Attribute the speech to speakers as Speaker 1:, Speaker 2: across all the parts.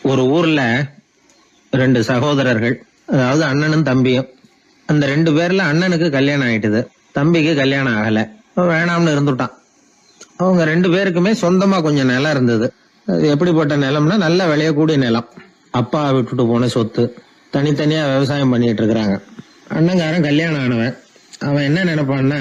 Speaker 1: ஒரு ஊர்ல ரெண்டு சகோதரர்கள், அதாவது அண்ணனும் தம்பியும். அந்த ரெண்டு பேர்ல அண்ணனுக்கு கல்யாணம் ஆயிட்டுது, தம்பிக்கு கல்யாணம் ஆகல. வேணாம்னு இருந்துட்டான். அவங்க ரெண்டு பேருக்குமே சொந்தமா கொஞ்சம் நிலம் இருந்தது. அது எப்படிப்பட்ட நிலம்னா நல்ல விளையக்கூடிய நிலம். அப்பா விட்டுட்டு போன சொத்து. தனித்தனியா விவசாயம் பண்ணிட்டு இருக்கிறாங்க. அண்ணங்காரன் கல்யாணம் ஆனவன். அவன் என்ன நினைப்பான்னா,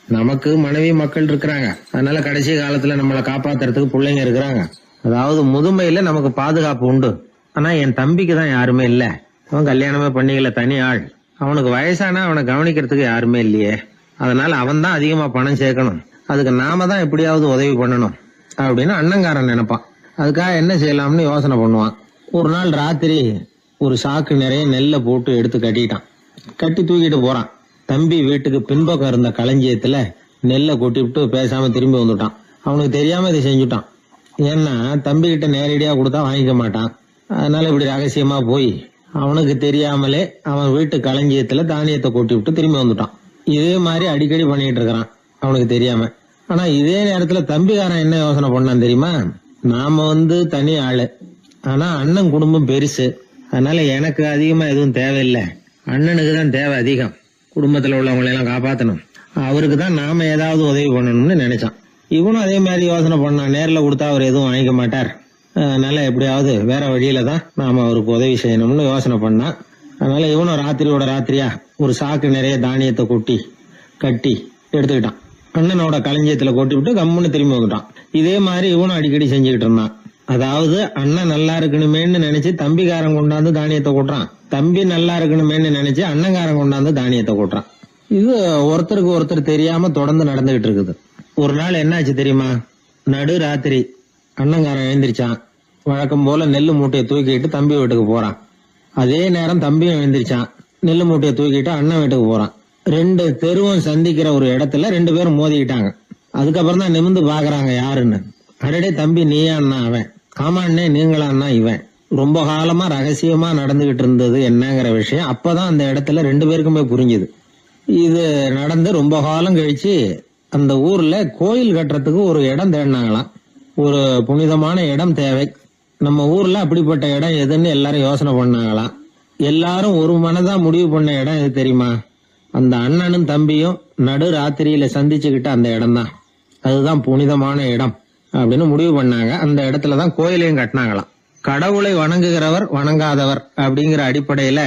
Speaker 1: நமக்கு மனைவி மக்கள் இருக்கிறாங்க, அதனால கடைசி காலத்துல நம்மளை காப்பாத்துறதுக்கு பிள்ளைங்க இருக்கிறாங்க, அதாவது முதுமையில நமக்கு பாதுகாப்பு உண்டு. ஆனா என் தம்பிக்கு தான் யாருமே இல்ல. அவன் கல்யாணமே பண்ணிக்கல, தனி ஆள். அவனுக்கு வயசானா அவனை கவனிக்கிறதுக்கு யாருமே இல்லையே, அதனால அவன் தான் அதிகமா பணம் சேர்க்கணும், அதுக்கு நாம தான் எப்படியாவது உதவி பண்ணணும் அப்படின்னு அண்ணங்காரன் நினைப்பான். அதுக்காக என்ன செய்யலாம்னு யோசனை பண்ணுவான். ஒரு நாள் ராத்திரி ஒரு சாக்கு நிறைய நெல்லை போட்டு எடுத்து கட்டிட்டான். கட்டி தூக்கிட்டு போறான். தம்பி வீட்டுக்கு பின்பக்கம் இருந்த களஞ்சியத்துல நெல்லை கொட்டிவிட்டு பேசாம திரும்பி வந்துட்டான். அவனுக்கு தெரியாம இதை செஞ்சுட்டான். ஏன்னா தம்பி கிட்ட நேரடியா கொடுத்தா வாங்கிக்க மாட்டான். அதனால இப்படி ரகசியமா போய் அவனுக்கு தெரியாமலே அவன் வீட்டு களஞ்சியத்துல தானியத்தை கொட்டி விட்டு திரும்பி வந்துட்டான். இதே மாதிரி அடிக்கடி பண்ணிட்டு இருக்கிறான் அவனுக்கு தெரியாம. ஆனா இதே நேரத்துல தம்பிக்காரன் என்ன யோசனை பண்ணான் தெரியுமா? நாம தனி ஆளு, ஆனா அண்ணன் குடும்பம் பெருசு, அதனால எனக்கு அதிகமா எதுவும் தேவையில்லை, அண்ணனுக்கு தான் தேவை அதிகம். குடும்பத்துல உள்ளவங்களை எல்லாம் காப்பாத்தணும், அவருக்கு தான் நாம ஏதாவது உதவி பண்ணணும்னு நினைச்சான். இவனும் அதே மாதிரி யோசனை பண்ணான். நேர்ல கொடுத்தா அவர் எதுவும் வாங்கிக்க மாட்டார், அதனால எப்படியாவது வேற வழியில தான் நாம அவருக்கு உதவி செய்யணும்னு யோசனை பண்ணான். அதனால இவனும் ராத்திரியோட ராத்திரியா ஒரு சாக்கு நிறைய தானியத்தை கொட்டி கட்டி எடுத்துக்கிட்டான். அண்ணனோட களஞ்சியத்துல கொட்டி விட்டு கம்முன்னு திரும்பி வந்துட்டான். இதே மாதிரி இவனும் அடிக்கடி செஞ்சுக்கிட்டு இருந்தான். அதாவது அண்ணன் நல்லா இருக்கணுமேன்னு நினைச்சு தம்பிக்காரன் கொண்டாந்து தானியத்தை கொட்டுறான், தம்பி நல்லா இருக்கணுமேன்னு நினைச்சு அண்ணங்காரன் கொண்டாந்து தானியத்தை கொட்டுறான். இது ஒருத்தருக்கு ஒருத்தர் தெரியாம தொடர்ந்து நடந்துகிட்டு இருக்குது. ஒரு நாள் என்னாச்சு தெரியுமா? நடு ராத்திரி அண்ணங்காரன் எழுந்திரிச்சான். வழக்கம் போல நெல்லு மூட்டையை தூக்கிட்டு தம்பி வீட்டுக்கு போறான். அதே நேரம் தம்பியும் எழுந்திரிச்சான். நெல்லு மூட்டையை தூக்கிட்டு அண்ணன் வீட்டுக்கு போறான். ரெண்டு தெருவும் சந்திக்கிற ஒரு இடத்துல ரெண்டு பேரும் மோதிக்கிட்டாங்க. அதுக்கப்புறம் தான் நிமிந்து பாக்குறாங்க யாருன்னு. அடடே தம்பி நீயான்னா அவன், ஆமாண்ணே நீங்களான்னா இவன். ரொம்ப காலமா ரகசியமா நடந்துகிட்டு இருந்தது என்னங்கிற விஷயம் அப்பதான் அந்த இடத்துல ரெண்டு பேருக்குமே புரிஞ்சுது. இது நடந்து ரொம்ப காலம் கழிச்சு அந்த ஊர்ல கோயில் கட்டுறதுக்கு ஒரு இடம் தேடினாங்களாம். ஒரு புனிதமான இடம் தேவை, நம்ம ஊர்ல அப்படிப்பட்ட இடம் எதுன்னு எல்லாரும் யோசனை பண்ணாங்களாம். எல்லாரும் ஒரு மனதா முடிவு பண்ண இடம் எது தெரியுமா? அந்த அண்ணனும் தம்பியும் நடு ராத்திரியில சந்திச்சுக்கிட்ட அந்த இடம் தான். அதுதான் புனிதமான இடம் அப்படின்னு முடிவு பண்ணாங்க. அந்த இடத்துலதான் கோயிலையும் கட்டினாங்களாம். கடவுளை வணங்குகிறவர் வணங்காதவர் அப்படிங்கிற அடிப்படையில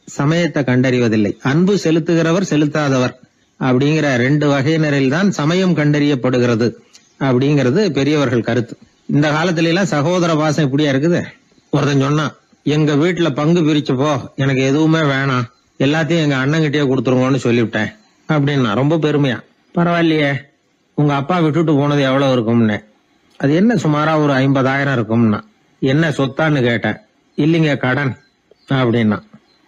Speaker 1: சமயத்தை கண்டறிவதில்லை, அன்பு செலுத்துகிறவர் செலுத்தாதவர் அப்படிங்கிற ரெண்டு வகையினரில் தான் சமயம் கண்டறியப்படுகிறது அப்படிங்கிறது பெரியவர்கள் கருத்து. இந்த காலத்துல எல்லாம் சகோதர பாசம் இப்படியா இருக்குது. ஒருத்தன் சொன்னான், எங்க வீட்டுல பங்கு பிரிச்சுப்போ, எனக்கு எதுவுமே வேணாம், எல்லாத்தையும் எங்க அண்ணன்கிட்டயே கொடுத்துருங்கன்னு சொல்லிவிட்டேன் அப்படின்னா ரொம்ப பெருமையா. பரவாயில்லையே, உங்க அப்பா விட்டுட்டு போனது எவ்வளவு இருக்கும்னு. அது என்ன சுமாரா ஒரு 50,000 இருக்கும்னா. என்ன சொத்தான்னு கேட்டேன். இல்லைங்க கடன் அப்படின்னா.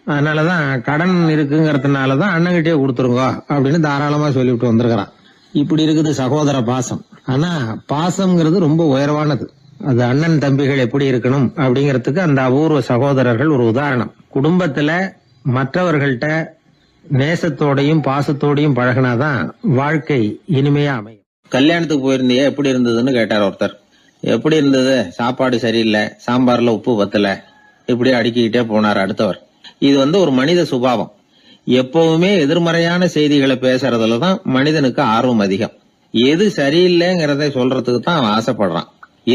Speaker 1: அதனாலதான் கடன் இருக்குங்கிறதுனாலதான் அண்ணன்கிட்டயே கொடுத்துருங்க அப்படின்னு தாராளமா சொல்லிவிட்டு வந்திருக்கிறான். இப்படி இருக்குது சகோதர பாசம். ஆனா பாசம்ங்கிறது ரொம்ப உயர்வானது. அது அண்ணன் தம்பிகள் எப்படி இருக்கணும் அப்படிங்கறதுக்கு அந்த அபூர்வ சகோதரர்கள் ஒரு உதாரணம். குடும்பத்துல மற்றவர்கள்ட்ட நேசத்தோடையும் பாசத்தோடையும் பழகினாதான் வாழ்க்கை இனிமையா அமையும். கல்யாணத்துக்கு போயிருந்தியே, எப்படி இருந்ததுன்னு கேட்டார் ஒருத்தர். எப்படி இருந்தது? சாப்பாடு சரியில்லை, சாம்பார்ல உப்பு பத்தல, இப்படி அடுக்கிக்கிட்டே போனார் அடுத்தவர். இது ஒரு மனித சுபாவம். எப்பவுமே எதிர்மறையான செய்திகளை பேசுறதுலதான் மனிதனுக்கு ஆர்வம் அதிகம். எது சரியில்லைங்கிறத சொல்றதுக்கு தான் அவன் ஆசைப்படுறான்,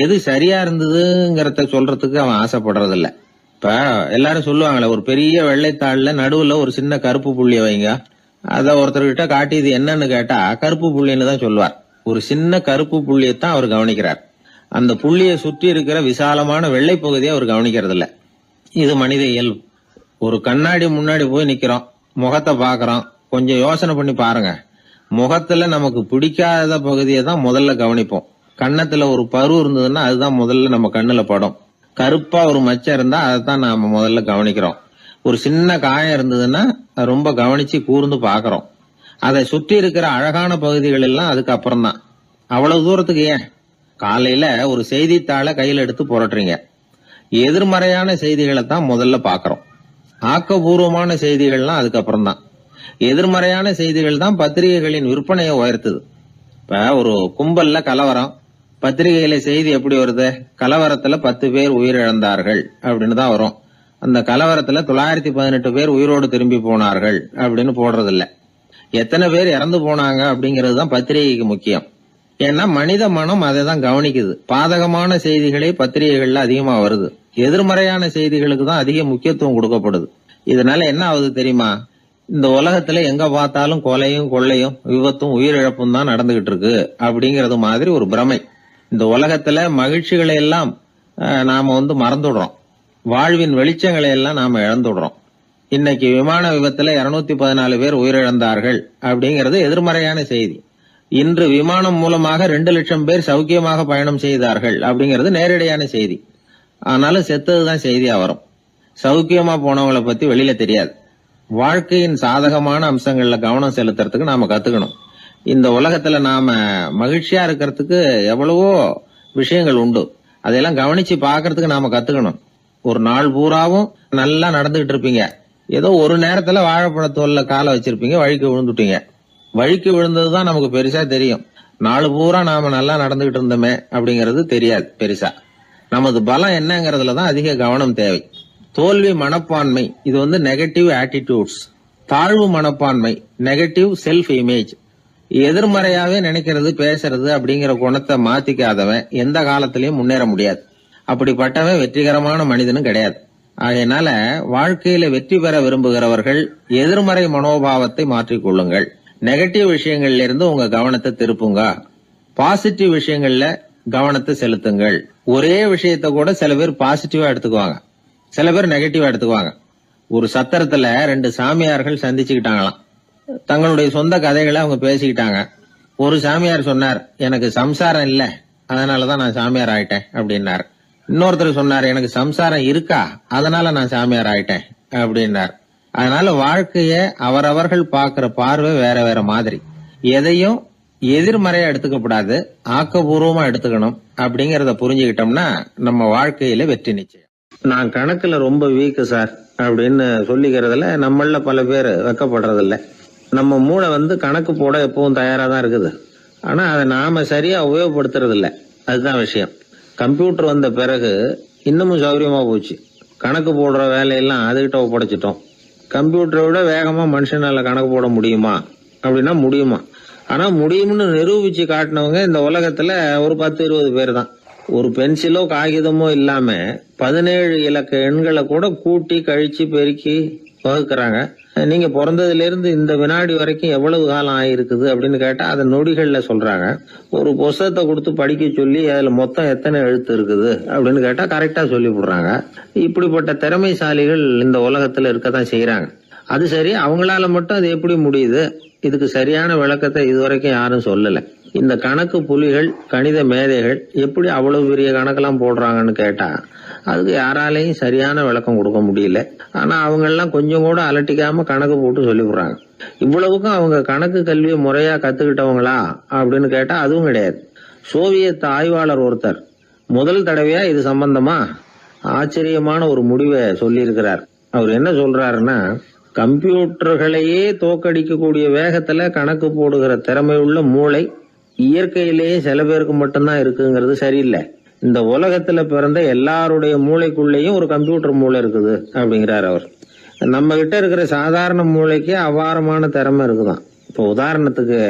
Speaker 1: எது சரியா இருந்ததுங்கிறத சொல்றதுக்கு அவன் ஆசைப்படுறது இல்ல. இப்ப எல்லாரும் சொல்லுவாங்களே, ஒரு பெரிய வெள்ளைத்தாள்ல நடுவுல ஒரு சின்ன கருப்பு புள்ளிய வைங்க, அத ஒருத்தர்கிட்ட காட்டி இது என்னன்னு கேட்டா கருப்பு புள்ளின்னு தான் சொல்லுவார். ஒரு சின்ன கருப்பு புள்ளியத்தான் அவர் கவனிக்கிறார், அந்த புள்ளிய சுற்றி இருக்கிற விசாலமான வெள்ளை பகுதியை அவர் கவனிக்கிறது இல்ல. இது மனித இயல்பு. ஒரு கண்ணாடி முன்னாடி போய் நிக்கிறோம், முகத்தை பாக்குறோம், கொஞ்சம் யோசனை பண்ணி பாருங்க. முகத்துல நமக்கு பிடிக்காத பகுதியை தான் முதல்ல கவனிப்போம். கன்னத்துல ஒரு பரு இருந்ததுன்னா அதுதான் முதல்ல நம்ம கண்ணுல படும். கருப்பா ஒரு மச்சம் இருந்தா அதைத்தான் நாம முதல்ல கவனிக்கிறோம். ஒரு சின்ன காயம் இருந்ததுன்னா ரொம்ப கவனிச்சு கூர்ந்து பாக்குறோம். அதை சுற்றி இருக்கிற அழகான பகுதிகள் எல்லாம் அதுக்கு அப்புறம் தான். அவ்வளவு தூரத்துக்கு ஏன்? காலையில ஒரு செய்தித்தாளை கையில எடுத்து புரட்டுறீங்க, எதிர்மறையான செய்திகளை தான் முதல்ல பாக்குறோம். ஆக்கப்பூர்வமான செய்திகள்லாம் அதுக்கப்புறம் தான். எதிர்மறையான செய்திகள் தான் பத்திரிகைகளின் விற்பனையை உயர்த்துது. இப்ப ஒரு கும்பல்ல கலவரம், பத்திரிகையில செய்தி எப்படி வருது? கலவரத்துல 10 பேர் உயிரிழந்தார்கள் அப்படின்னு தான் வரும். அந்த கலவரத்துல 918 பேர் உயிரோடு திரும்பி போனார்கள் அப்படின்னு போடுறது இல்ல. எத்தனை பேர் இறந்து போனாங்க அப்படிங்கிறது தான் பத்திரிகைக்கு முக்கியம். ஏன்னா மனித மனம் அதை தான் கவனிக்குது. பாதகமான செய்திகளே பத்திரிகைகள்ல அதிகமா வருது. எதிர்மறையான செய்திகளுக்கு தான் அதிக முக்கியத்துவம் கொடுக்கப்படுது. இதனால என்ன ஆகுது தெரியுமா? இந்த உலகத்துல எங்க பார்த்தாலும் கொலையும் கொள்ளையும் விபத்தும் உயிரிழப்பும் தான் நடந்துகிட்டு இருக்கு அப்படிங்கறது மாதிரி ஒரு பிரமை. இந்த உலகத்துல மகிழ்ச்சிகளை எல்லாம் நாம மறந்துடுறோம். வாழ்வின் வெளிச்சங்களை எல்லாம் நாம இழந்துடுறோம். இன்னைக்கு விமான விபத்துல 214 பேர் உயிரிழந்தார்கள் அப்படிங்கிறது எதிர்மறையான செய்தி. இன்று விமானம் மூலமாக 2 லட்சம் பேர் சௌக்கியமாக பயணம் செய்தார்கள் அப்படிங்கிறது நேரடியான செய்தி. ஆனாலும் செத்ததுதான் செய்தியா வரும். சௌக்கியமா போனவங்களை பத்தி வெளியில தெரியாது. வாழ்க்கையின் சாதகமான அம்சங்கள்ல கவனம் செலுத்துறதுக்கு நாம கத்துக்கணும். இந்த உலகத்துல நாம மகிழ்ச்சியா இருக்கிறதுக்கு எவ்வளவோ விஷயங்கள் உண்டு. அதையெல்லாம் கவனிச்சு பாக்குறதுக்கு நாம கத்துக்கணும். ஒரு நாள் பூராவும் நல்லா நடந்துகிட்டு இருப்பீங்க. ஏதோ ஒரு நேரத்துல வாழைப்பழத்தோல்ல காலை வச்சிருப்பீங்க, வழிக்கு விழுந்துட்டீங்க. வழிக்கு விழுந்ததுதான் நமக்கு பெருசா தெரியும். நாலு பூரா நாம நல்லா நடந்துகிட்டு இருந்தோமே அப்படிங்கறது தெரியாது பெருசா. நமது பலம் என்னங்கறதுலதான் அதிக கவனம் தேவை. தோல்வி மனப்பான்மை இது நெகட்டிவ் ஆட்டிடியூட்ஸ். தாழ்வு மனப்பான்மை நெகட்டிவ் செல்ஃப் இமேஜ். எதிர்மறையாவே நினைக்கிறது பேசுறது அப்படிங்கிற குணத்தை மாத்திக்காதவன் எந்த காலத்திலயும் முன்னேற முடியாது. அப்படிப்பட்டவன் வெற்றிகரமான மனிதனும் கிடையாது. ஆகையினால வாழ்க்கையில வெற்றி பெற விரும்புகிறவர்கள் எதிர்மறை மனோபாவத்தை மாற்றிக்கொள்ளுங்கள். நெகட்டிவ் விஷயங்கள்ல இருந்து உங்க கவனத்தை திருப்புங்க. பாசிட்டிவ் விஷயங்கள்ல கவனத்தை செலுத்துங்கள். ஒரே விஷயத்த கூட சில பேர் பாசிட்டிவா எடுத்துக்குவாங்க, சில பேர் நெகட்டிவா எடுத்துக்குவாங்க. ஒரு சத்திரத்துல 2 சாமியார்கள் சந்திச்சுக்கிட்டாங்களாம். தங்களுடைய சொந்த கதைகளை அவங்க பேசிக்கிட்டாங்க. ஒரு சாமியார் சொன்னார், எனக்கு சம்சாரம் இல்ல, அதனாலதான் நான் சாமியார் ஆயிட்டேன் அப்படின்னார். இன்னொருத்தர் சொன்னார், எனக்கு சம்சாரம் இருக்கா, அதனால நான் சாமியார் ஆயிட்டேன் அப்படின்னார். அதனால வாழ்க்கைய அவரவர்கள் பாக்குற பார்வை வேற வேற மாதிரி. எதையும் எதிர்மறையா எடுத்துக்கப்படாது, ஆக்கப்பூர்வமா எடுத்துக்கணும். அப்படிங்கறத புரிஞ்சுக்கிட்டோம்னா நம்ம வாழ்க்கையில வெற்றி நிச்சயம். நான் கணக்குல ரொம்ப வீக்கு சார் அப்படின்னு சொல்லிக்கிறதுல நம்மள பல பேர் வெக்கப்படுறதில்ல. நம்ம மூளை கணக்கு போட எப்பவும் தயாரா தான் இருக்குது. ஆனா அதை நாம சரியா உபயோகப்படுத்துறது இல்ல. அதுதான் விஷயம். கம்ப்யூட்டர் வந்த பிறகு இன்னமும் சௌகரியமா போச்சு. கணக்கு போடுற வேலையெல்லாம் அதுகிட்ட ஒப்படைச்சிட்டோம். கம்ப்யூட்டரை விட வேகமா மனுஷனால கணக்கு போட முடியுமா அப்படின்னா முடியுமா. ஆனா முடியும்னு நிரூபிச்சு காட்டினவங்க இந்த உலகத்துல ஒரு 10-20 பேர் தான். ஒரு பென்சிலோ காகிதமோ இல்லாம 17 இலக்க எண்களை கூட கூட்டி கழிச்சு பெருக்கி வகுக்கிறாங்க. நீங்க பிறந்ததுல இருந்து இந்த வினாடி வரைக்கும் எவ்வளவு காலம் ஆயிருக்குது அப்படின்னு கேட்டா அதை நொடிகள்ல சொல்றாங்க. ஒரு புஸ்தகத்தை கொடுத்து படிக்க சொல்லி அதுல மொத்தம் எத்தனை எழுத்து இருக்குது அப்படின்னு கேட்டா கரெக்டா சொல்லி விடுறாங்க. இப்படிப்பட்ட திறமைசாலிகள் இந்த உலகத்துல இருக்கத்தான் செய்யறாங்க. அது சரி, அவங்களால மட்டும் அது எப்படி முடியுது? இதுக்கு சரியான விளக்கத்தை இதுவரைக்கும் யாரும் சொல்லல. இந்த கணக்கு புலிகள், கணித மேதைகள் எப்படி அவ்வளவு பெரிய கணக்கெல்லாம் போடுறாங்கன்னு கேட்டா அதுக்கு யாராலையும் சரியான விளக்கம் கொடுக்க முடியல. ஆனா அவங்க எல்லாம் கொஞ்சம் கூட அலட்டிக்காம கணக்கு போட்டு சொல்லி விடுறாங்க. இவ்வளவுக்கும் அவங்க கணக்கு கல்வியை முறையா கத்துக்கிட்டவங்களா அப்படின்னு கேட்டா அதுவும் கிடையாது. சோவியத் ஆய்வாளர் ஒருத்தர் முதல் தடவையா இது சம்பந்தமா ஆச்சரியமான ஒரு முடிவை சொல்லி இருக்கிறார். அவர் என்ன சொல்றாருன்னா, கம்ப்யூட்டர்களையே தோக்கடிக்கக்கூடிய வேகத்துல கணக்கு போடுகிற திறமையுள்ள மூளை இயற்கையிலேயே சில பேருக்கு மட்டும்தான் இருக்குங்கிறது சரியில்லை. இந்த உலகத்துல பிறந்த எல்லாருடைய மூளைக்குள்ளேயும் ஒரு கம்ப்யூட்டர் மூளை இருக்குது அப்படிங்கிறார் அவர். நம்ம கிட்ட இருக்கிற சாதாரண மூளைக்கு அபாரமான திறமை இருக்குதான். இப்போ உதாரணத்துக்கு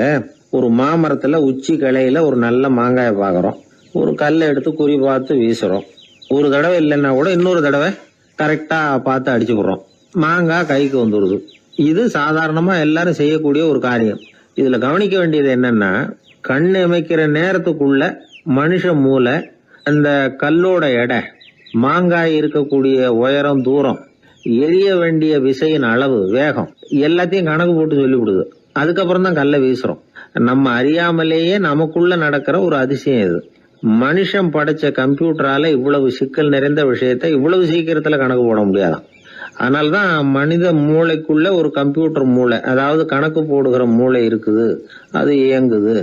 Speaker 1: ஒரு மாமரத்துல உச்சி கிளையில ஒரு நல்ல மாங்காயை பாக்குறோம். ஒரு கல்லை எடுத்து குறி பார்த்து வீசுறோம். ஒரு தடவை இல்லைன்னா கூட இன்னொரு தடவை கரெக்டா பார்த்து அடிச்சு விடுறோம். மாங்காய் கைக்கு வந்துடுது. இது சாதாரணமா எல்லாரும் செய்யக்கூடிய ஒரு காரியம். இதுல கவனிக்க வேண்டியது என்னன்னா, கண் அமைக்கிற நேரத்துக்குள்ள மனுஷ மூளை அந்த கல்லோட எடை, மாங்காய் இருக்கக்கூடிய உயரம், தூரம், எரிய வேண்டிய விசையின் அளவு, வேகம் எல்லாத்தையும் கணக்கு போட்டு சொல்லிவிடுது. அதுக்கப்புறம் தான் கல்லை வீசுறோம். நம்ம அறியாமலேயே நமக்குள்ள நடக்கிற ஒரு அதிசயம் இது. மனுஷன் படைச்ச கம்ப்யூட்டரால இவ்வளவு சிக்கல் நிறைந்த விஷயத்த இவ்வளவு சீக்கிரத்துல கணக்கு போட முடியாதான். அதனாலதான் மனித மூளைக்குள்ள ஒரு கம்ப்யூட்டர் மூளை, அதாவது கணக்கு போடுகிற மூளை இருக்குது, அது இயங்குது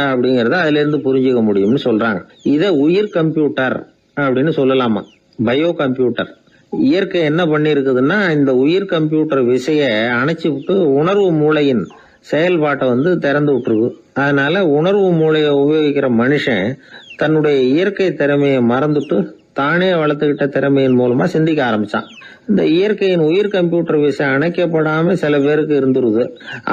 Speaker 1: அப்படிங்கறத அதுல இருந்து புரிஞ்சுக்க முடியும்னு சொல்றாங்க. இத உயிர் கம்ப்யூட்டர் அப்படின்னு சொல்லலாமா, பயோ கம்ப்யூட்டர். இயற்கை என்ன பண்ணி இருக்குதுன்னா, இந்த உயிர் கம்ப்யூட்டர் விசைய அணைச்சு விட்டு உணர்வு மூளையின் செயல்பாட்டை திறந்து விட்டுருக்கு. அதனால உணர்வு மூளையை உபயோகிக்கிற மனுஷன் தன்னுடைய இயற்கை திறமையை மறந்துட்டு தானே வளர்த்துக்கிட்ட திறமையின் மூலமா சிந்திக்க ஆரம்பிச்சான். இந்த இயற்கையின் உயிர் கம்ப்யூட்டர் விசை அணைக்கப்படாம சில பேருக்கு இருந்துருது.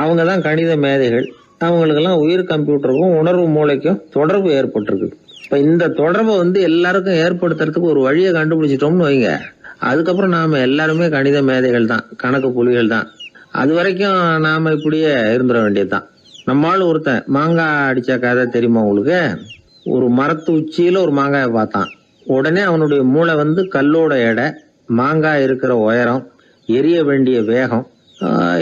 Speaker 1: அவங்க தான் கணித மேதைகள். அவங்களுக்கெல்லாம் உயிர் கம்ப்யூட்டருக்கும் உணர்வு மூளைக்கும் தொடர்பு ஏற்பட்டிருக்கு. இப்ப இந்த தொடர்பை எல்லாருக்கும் ஏற்படுத்துறதுக்கு ஒரு வழியை கண்டுபிடிச்சிட்டோம்னு வைங்க, அதுக்கப்புறம் நாம எல்லாருமே கணித மேதைகள் தான், கணக்கு புலிகள் தான். அது வரைக்கும் நாம இப்படியே இருந்துட வேண்டியதுதான். நம்மால் ஒருத்தன் மாங்காய் அடிச்ச கதை தெரியுமா உங்களுக்கு? ஒரு மரத்து உச்சியில ஒரு மாங்காயை பார்த்தான். உடனே அவனுடைய மூளை கல்லோட எடை, மாங்காய் இருக்கிற உயரம், எரிய வேண்டிய வேகம்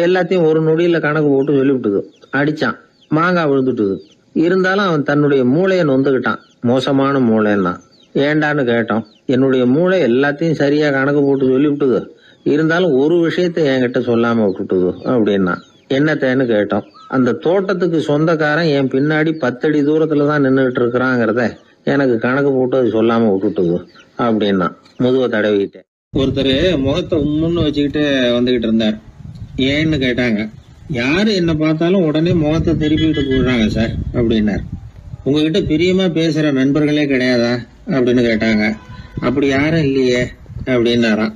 Speaker 1: எல்லாத்தையும் ஒரு நொடியில கணக்கு போட்டு சொல்லிவிட்டுது. அடிச்சான், மாங்காய் விழுந்துட்டுது. இருந்தாலும் அவன் தன்னுடைய மூளையை நொந்துக்கிட்டான். மோசமான மூளைன்னா ஏண்டான்னு கேட்டோம். என்னுடைய மூளை எல்லாத்தையும் சரியா கணக்கு போட்டு சொல்லிவிட்டுது, இருந்தாலும் ஒரு விஷயத்த என்கிட்ட சொல்லாம விட்டுட்டுது அப்படின்னா. என்னத்தேன்னு கேட்டோம். அந்த தோட்டத்துக்கு சொந்தக்காரன் என் பின்னாடி 10 அடி தூரத்துலதான் நின்றுட்டு இருக்கிறாங்கிறத எனக்கு கணக்கு போட்டு அது சொல்லாம விட்டுட்டுது அப்படின்னா. முதுவை தடவிட்டேன். ஒருத்தர் முகத்தை உம்முன்னு வச்சுக்கிட்டு வந்துகிட்டு இருந்தார். ஏன்னு கேட்டாங்க. யாரு என்ன பார்த்தாலும் உடனே முகத்தை திருப்பிக்கிட்டு போடுறாங்க சார் அப்படின்னார். உங்ககிட்ட பிரியமா பேசுற நண்பர்களே கிடையாதா அப்படின்னு கேட்டாங்க. அப்படி யாரும் இல்லையே அப்படின்னாராம்.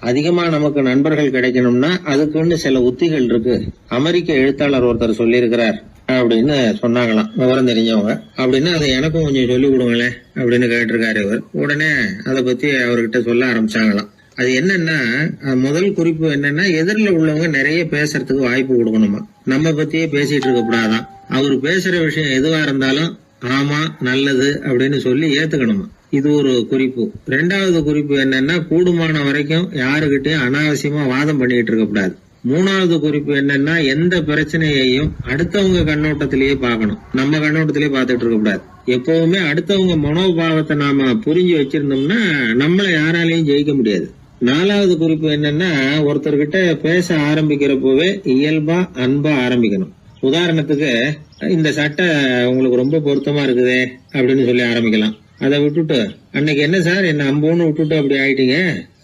Speaker 1: அதிகமா நமக்கு நண்பர்கள் கிடைக்கணும்னா அதுக்குன்னு சில உத்திகள் இருக்கு. அமெரிக்க எழுத்தாளர் ஒருத்தர் சொல்லியிருக்கிறார் அப்படின்னு சொன்னாங்களாம், விவரம் தெரிஞ்சவங்க. அப்படின்னு அதை எனக்கும் கொஞ்சம் சொல்லி கொடுங்களேன் அப்படின்னு கேட்டிருக்காரு இவர். உடனே அதை பத்தி அவர்கிட்ட சொல்ல ஆரம்பிச்சாங்களாம். அது என்னன்னா, முதல் குறிப்பு என்னன்னா, எதிரில் உள்ளவங்க நிறைய பேசுறதுக்கு வாய்ப்பு கொடுக்கணுமா. நம்ம பத்தியே பேசிட்டு இருக்க கூடாதான். அவர் பேசுற விஷயம் எதுவா இருந்தாலும் ஆமா நல்லது அப்படின்னு சொல்லி ஏத்துக்கணுமா. இது ஒரு குறிப்பு. 2வது குறிப்பு என்னன்னா, கூடுமான வரைக்கும் யாருகிட்டயும் அனாவசியமா வாதம் பண்ணிட்டு இருக்க கூடாது. 3வது குறிப்பு என்னன்னா, எந்த பிரச்சனையையும் அடுத்தவங்க கண்ணோட்டத்திலேயே பார்க்கணும், நம்ம கண்ணோட்டத்திலேயே பார்த்துட்டு இருக்க கூடாது. எப்பவுமே அடுத்தவங்க மனோபாவத்தை நாம புரிஞ்சு வச்சிருந்தோம்னா நம்மளை யாராலையும் ஜெயிக்க முடியாது. 4வது குறிப்பு என்னன்னா, ஒருத்தர்கிட்ட பேச ஆரம்பிக்கிறப்பவே இயல்பா அன்பா ஆரம்பிக்கணும். உதாரணத்துக்கு, இந்த சட்டை உங்களுக்கு ரொம்ப பொருத்தமா இருக்குதே அப்படின்னு சொல்லி ஆரம்பிக்கலாம். அதை விட்டுட்டு அன்னைக்கு என்ன சார் என்ன அம்போன்னு விட்டுட்டு அப்படி ஆயிட்டீங்க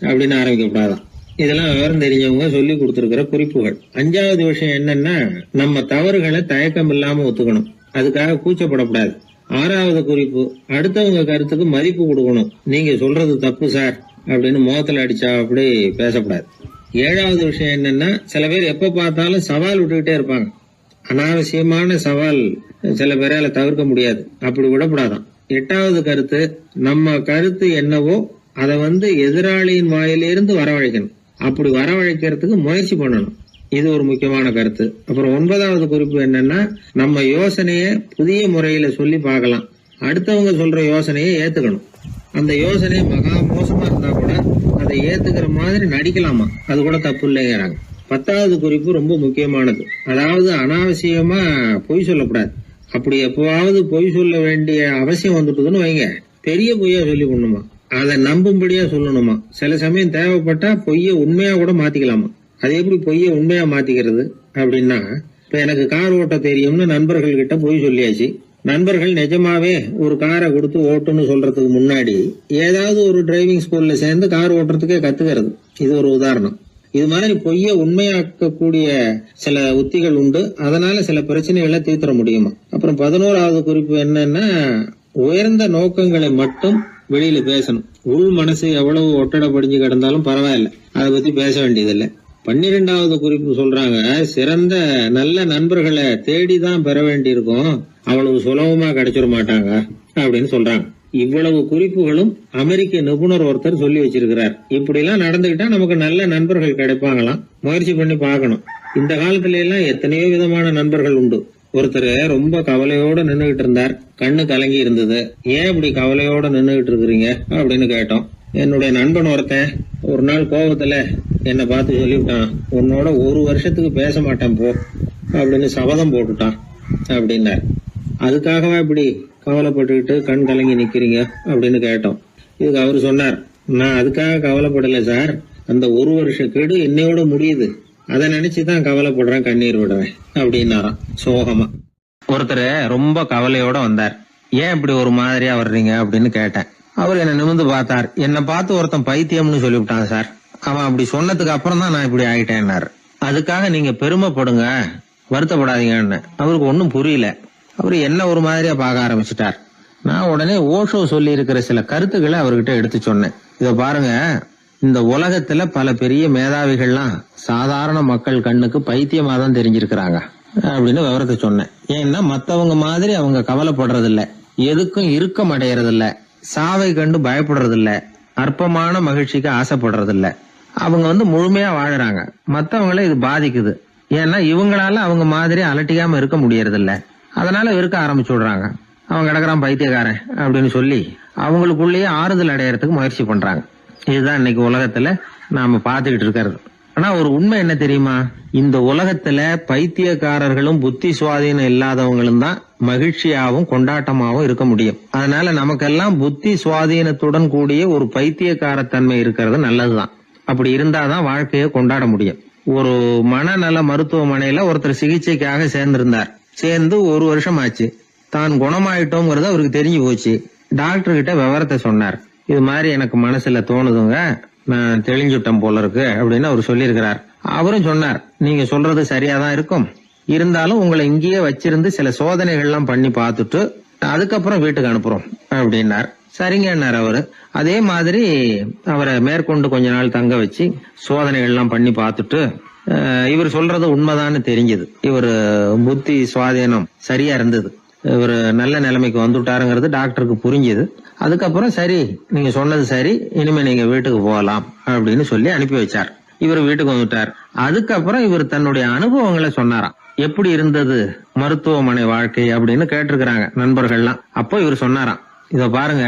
Speaker 1: அப்படின்னு ஆரம்பிக்க கூடாதான். இதெல்லாம் விவரம் தெரிஞ்சவங்க சொல்லி கொடுத்துருக்கிற குறிப்புகள். 5வது விஷயம் என்னன்னா, நம்ம தவறுகளை தயக்கம் இல்லாம ஒத்துக்கணும், அதுக்காக கூச்சப்படக்கூடாது. 6வது குறிப்பு, அடுத்தவங்க கருத்துக்கு மதிப்பு கொடுக்கணும். நீங்க சொல்றது தப்பு சார் அப்படின்னு முகத்துல அடிச்சா அப்படி பேசக்கூடாது. 7வது விஷயம் என்னன்னா, சில பேர் எப்ப பார்த்தாலும் சவால் விட்டுக்கிட்டே இருப்பாங்க. அனாவசியமான சவால் சில பேரால தவிர்க்க முடியாது, அப்படி விடக்கூடாதான். 8வது கருத்து, நம்ம கருத்து என்னவோ அதை எதிராளியின் வாயிலிருந்து வரவழைக்கணும். அப்படி வரவழைக்கிறதுக்கு முயற்சி பண்ணணும். இது ஒரு முக்கியமான கருத்து. அப்புறம் 9வது குறிப்பு என்னன்னா, நம்ம யோசனைய புதிய முறையில சொல்லி பார்க்கலாம். அடுத்தவங்க சொல்ற யோசனையை ஏத்துக்கணும். அந்த யோசனை மகா மோசமா இருந்தா கூட அதை ஏத்துக்கிற மாதிரி நடிக்கலாமா, அது கூட தப்பு இல்லைங்கிறாங்க. 10வது குறிப்பு ரொம்ப முக்கியமானது. அதாவது அனாவசியமா பொய் சொல்லக்கூடாது. அப்படி எப்பவாவது பொய் சொல்ல வேண்டிய அவசியம் வந்துட்டுதுன்னு வைங்க, பெரிய பொய்யா சொல்லி கொள்ளணுமா, அதை நம்பும்படியா சொல்லணுமா. சில சமயம் தேவைப்பட்டா பொய்ய உண்மையா கூட மாத்திக்கலாமா. அது எப்படி பொய்ய உண்மையா மாத்திக்கிறது அப்படின்னா, இப்ப எனக்கு கார் ஓட்ட தெரியும்னு நண்பர்கள் கிட்ட பொய் சொல்லியாச்சு. நண்பர்கள் நிஜமாவே ஒரு காரை கொடுத்து ஓட்டுன்னு சொல்றதுக்கு முன்னாடி ஏதாவது ஒரு டிரைவிங் ஸ்கூல்ல சேர்ந்து கார் ஓட்டுறதுக்கே கத்துக்கிறது. இது ஒரு உதாரணம். இது மாதிரி பொய்ய உண்மையாக்கக்கூடிய சில உத்திகள் உண்டு. அதனால சில பிரச்சனைகளை தீர்த்தர முடியுமா. அப்புறம் 11வது குறிப்பு என்னன்னா, உயர்ந்த நோக்கங்களை மட்டும் வெளியில பேசணும். உள் மனசு எவ்வளவு ஒட்டடை படிஞ்சு கிடந்தாலும் பரவாயில்ல, அதை பத்தி பேச வேண்டியதில்லை. 12வது குறிப்பு சொல்றாங்க, சிறந்த நல்ல நண்பர்களை தேடிதான் பெற வேண்டியிருக்கும், அவ்வளவு சுலபமா கிடைச்சிட மாட்டாங்க அப்படின்னு சொல்றாங்க. இவ்வளவு குறிப்புகளும் அமெரிக்க நிபுணர் ஒருத்தர் சொல்லி வச்சிருக்கிறார். இப்படி எல்லாம் நடந்துகிட்டா நமக்கு நல்ல நண்பர்கள் கிடைப்பாங்களாம். முயற்சி பண்ணி பார்க்கணும். இந்த காலத்துல எல்லாம் எத்தனையோ விதமான நண்பர்கள் உண்டு. ஒருத்தர் ரொம்ப கவலையோட நின்னுகிட்டு இருந்தார். கண்ணு கலங்கி இருந்தது. ஏன் இப்படி கவலையோட நின்னுகிட்டு இருக்கிறீங்க அப்படின்னு கேட்டோம். என்னுடைய நண்பன் ஒருத்தன் ஒரு நாள் கோபத்துல என்னை பார்த்து சொல்லிவிட்டான், உன்னோட 1 வருஷத்துக்கு பேச மாட்டேன் போ அப்படின்னு சபதம் போட்டுட்டான் அப்படின்னார். அதுக்காகவா இப்படி கவலைப்பட்டுக்கிட்டு கண் கலங்கி நிக்கிறீங்க அப்படின்னு கேட்டோம். இதுக்கு அவரு சொன்னார், நான் அதுக்காக கவலைப்படல சார், அந்த 1 வருஷ கெடு என்னையோட முடியுது, அதை நினைச்சுதான் கவலைப்படுறேன், கண்ணீர் விடுறேன் அப்படின்னாராம் சோகமா. ஒருத்தர் ரொம்ப கவலையோட வந்தார். ஏன் இப்படி ஒரு மாதிரியா வர்றீங்க அப்படின்னு கேட்டேன். அவர் என்ன நிமிர்ந்து பார்த்தார். என்னை பார்த்து ஒருத்தன் பைத்தியம்னு சொல்லிவிட்டான் சார், அவன் அப்படி சொன்னதுக்கு அப்புறம் தான் நான் இப்படி ஆயிட்டேன்னாரு. அதுக்காக நீங்க பெருமைப்படுங்க, வருத்தப்படாதீங்கன்னு. அவருக்கு ஒன்னும் புரியல. அவரு என்ன ஒரு மாதிரியா பார்க்க ஆரம்பிச்சுட்டார். நான் உடனே ஓஷோ சொல்லி இருக்கிற சில கருத்துக்களை அவர்கிட்ட எடுத்து சொன்னேன். இத பாருங்க, இந்த உலகத்துல பல பெரிய மேதாவிகள்லாம் சாதாரண மக்கள் கண்ணுக்கு பைத்தியமா தான் தெரிஞ்சிருக்கிறாங்க அப்படின்னு விவரத்தை சொன்னேன். ஏன்னா மத்தவங்க மாதிரி அவங்க கவலைப்படுறது இல்ல, எதுக்கும் இறுக்கம் அடையறது இல்ல, சாவை கண்டு பயப்படுறது இல்ல, அற்பமான மகிழ்ச்சிக்கு ஆசைப்படுறது இல்ல. அவங்க முழுமையா வாழறாங்க. மத்தவங்கள இது பாதிக்குது. ஏன்னா இவங்களால அவங்க மாதிரி அலட்டிக்காம இருக்க முடியறது இல்ல. அதனால இருக்க ஆரம்பிச்சு விடுறாங்க. அவன் கிடக்குறான் பைத்தியக்காரன் அப்படின்னு சொல்லி அவங்களுக்குள்ளேயே ஆறுதல் அடையறதுக்கு முயற்சி பண்றாங்க. இதுதான் இன்னைக்கு உலகத்துல நாம பாத்துக்கிட்டு இருக்கிறது. ஆனா ஒரு உண்மை என்ன தெரியுமா? இந்த உலகத்துல பைத்தியக்காரர்களும் புத்தி சுவாதீனம் இல்லாதவங்களும் தான் மகிழ்ச்சியாவும் கொண்டாட்டமாவும் இருக்க முடியும். அதனால நமக்கெல்லாம் புத்தி சுவாதீனத்துடன் கூடிய ஒரு பைத்தியக்காரத்தன்மை இருக்கிறது நல்லதுதான். அப்படி இருந்தாதான் வாழ்க்கையை கொண்டாட முடியும். ஒரு மனநல மருத்துவமனையில ஒருத்தர் சிகிச்சைக்காக சேர்ந்திருந்தார். சேர்ந்து 1 வருஷம் ஆச்சு. தான் குணமாயிட்டோங்கிறது அவருக்கு தெரிஞ்சு போச்சு. டாக்டர் கிட்ட விவரத்தை சொன்னார். இது மாதிரி எனக்கு மனசுல தோணுதுங்க, நான் தெளிஞ்சுட்டேன் போல இருக்கு அப்படின்னு அவர் சொல்லியிருக்கிறார். அவரும் சொன்னார், நீங்க சொல்றது சரியாதான் இருக்கும், இருந்தாலும் உங்களை இங்கேயே வச்சிருந்து சில சோதனைகள் எல்லாம் பண்ணி பார்த்துட்டு அதுக்கப்புறம் வீட்டுக்கு அனுப்புறோம் அப்படின்னார். சரிங்கன்னார் அவரு. அதே மாதிரி அவரை மேற்கொண்டு கொஞ்ச நாள் தங்க வச்சு சோதனைகள் எல்லாம் பண்ணி பார்த்துட்டு இவர் சொல்றது உண்மைதான்னு தெரிஞ்சது. இவர் புத்தி சுவாதீனம் சரியா இருந்தது, இவர் நல்ல நிலைமைக்கு வந்துட்டாருங்கிறது டாக்டருக்கு புரிஞ்சது. அதுக்கப்புறம் சரி, நீங்க சொன்னது சரி, இனிமே நீங்க வீட்டுக்கு போகலாம் அப்படின்னு சொல்லி அனுப்பி வச்சார். இவர் வீட்டுக்கு வந்துட்டார். அதுக்கப்புறம் இவர் தன்னுடைய அனுபவங்களை சொன்னாராம். எப்படி இருந்தது மருத்துவமனை வாழ்க்கை அப்படின்னு கேட்டிருக்கிறாங்க நண்பர்கள்லாம். அப்போ இவர் சொன்னாராம், இத பாருங்க,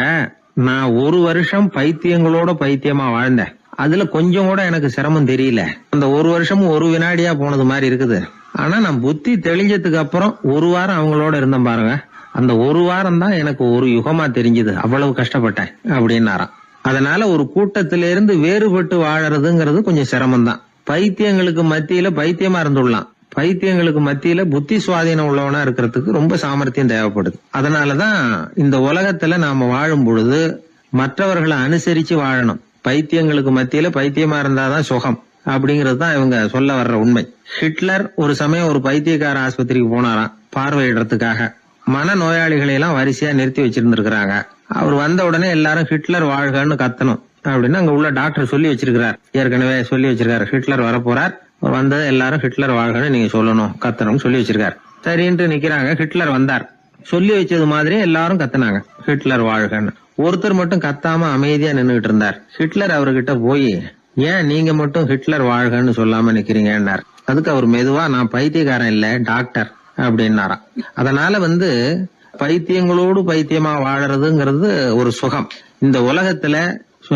Speaker 1: நான் 1 வருஷம் பைத்தியங்களோட பைத்தியமா வாழ்ந்தேன். அதுல கொஞ்சம் கூட எனக்கு சிரமம் தெரியல. அந்த 1 வருஷமும் 1 வினாடியா போனது மாதிரி இருக்குது. ஆனா நான் புத்தி தெளிஞ்சதுக்கு அப்புறம் 1 வாரம் அவங்களோட இருந்தேன் பாருங்க, அந்த 1 வாரம் தான் எனக்கு ஒரு யுகமா தெரிஞ்சது. அவ்வளவு கஷ்டப்பட்டேன் அப்படின்னாராம். அதனால ஒரு கூட்டத்திலிருந்து வேறுபட்டு வாழறதுங்கிறது கொஞ்சம் சிரமம் தான். பைத்தியங்களுக்கு மத்தியில பைத்தியமா இருந்துடலாம், பைத்தியங்களுக்கு மத்தியில புத்தி சுவாதீனம் உள்ளவனா இருக்கிறதுக்கு ரொம்ப சாமர்த்தியம் தேவைப்படுது. அதனாலதான் இந்த உலகத்துல நாம வாழும் பொழுது மற்றவர்களை அனுசரிச்சு வாழணும். பைத்தியங்களுக்கு மத்தியில பைத்தியமா இருந்தாதான் சுகம் அப்படிங்கிறது தான் இவங்க சொல்ல வர்ற உண்மை. ஹிட்லர் ஒரு சமயம் ஒரு பைத்தியக்கார ஆஸ்பத்திரிக்கு போனாராம் பார்வையிடறதுக்காக. மன நோயாளிகளை எல்லாம் வரிசையா நிறுத்தி வச்சிருந்திருக்கிறாங்க. அவர் வந்த உடனே எல்லாரும் ஹிட்லர் வாழ்கன்னு கத்தணும் அப்படின்னு அங்க உள்ள டாக்டர் சொல்லி வச்சிருக்கிறார். ஏற்கனவே சொல்லி வச்சிருக்காரு, ஹிட்லர் வரப்போறார், வந்தது எல்லாரும் ஹிட்லர் வாழ்கன்னு நீங்க சொல்லணும், கத்தணும் சொல்லி வச்சிருக்காரு. சரின்ட்டு நிக்கிறாங்க. ஹிட்லர் வந்தார். சொல்லி வச்சது மாதிரி எல்லாரும் கத்துனாங்க, ஹிட்லர் வாழ்கன்னு. ஒருத்தர் மட்டும் கத்தாம அமைதியா நின்னுகிட்டு இருந்தார். ஹிட்லர் அவர்கிட்ட போய், ஏன் நீங்க மட்டும் ஹிட்லர் வாழ்கன்னு சொல்லாம நிக்கிறீங்கன்னார். அதுக்கு அவர் மெதுவா, நான் பைத்தியக்காரன் இல்ல, டாக்டர் அப்படின்னாராம். அதனால பைத்தியங்களோடு பைத்தியமா வாழறதுங்கிறது ஒரு சுகம். இந்த உலகத்துல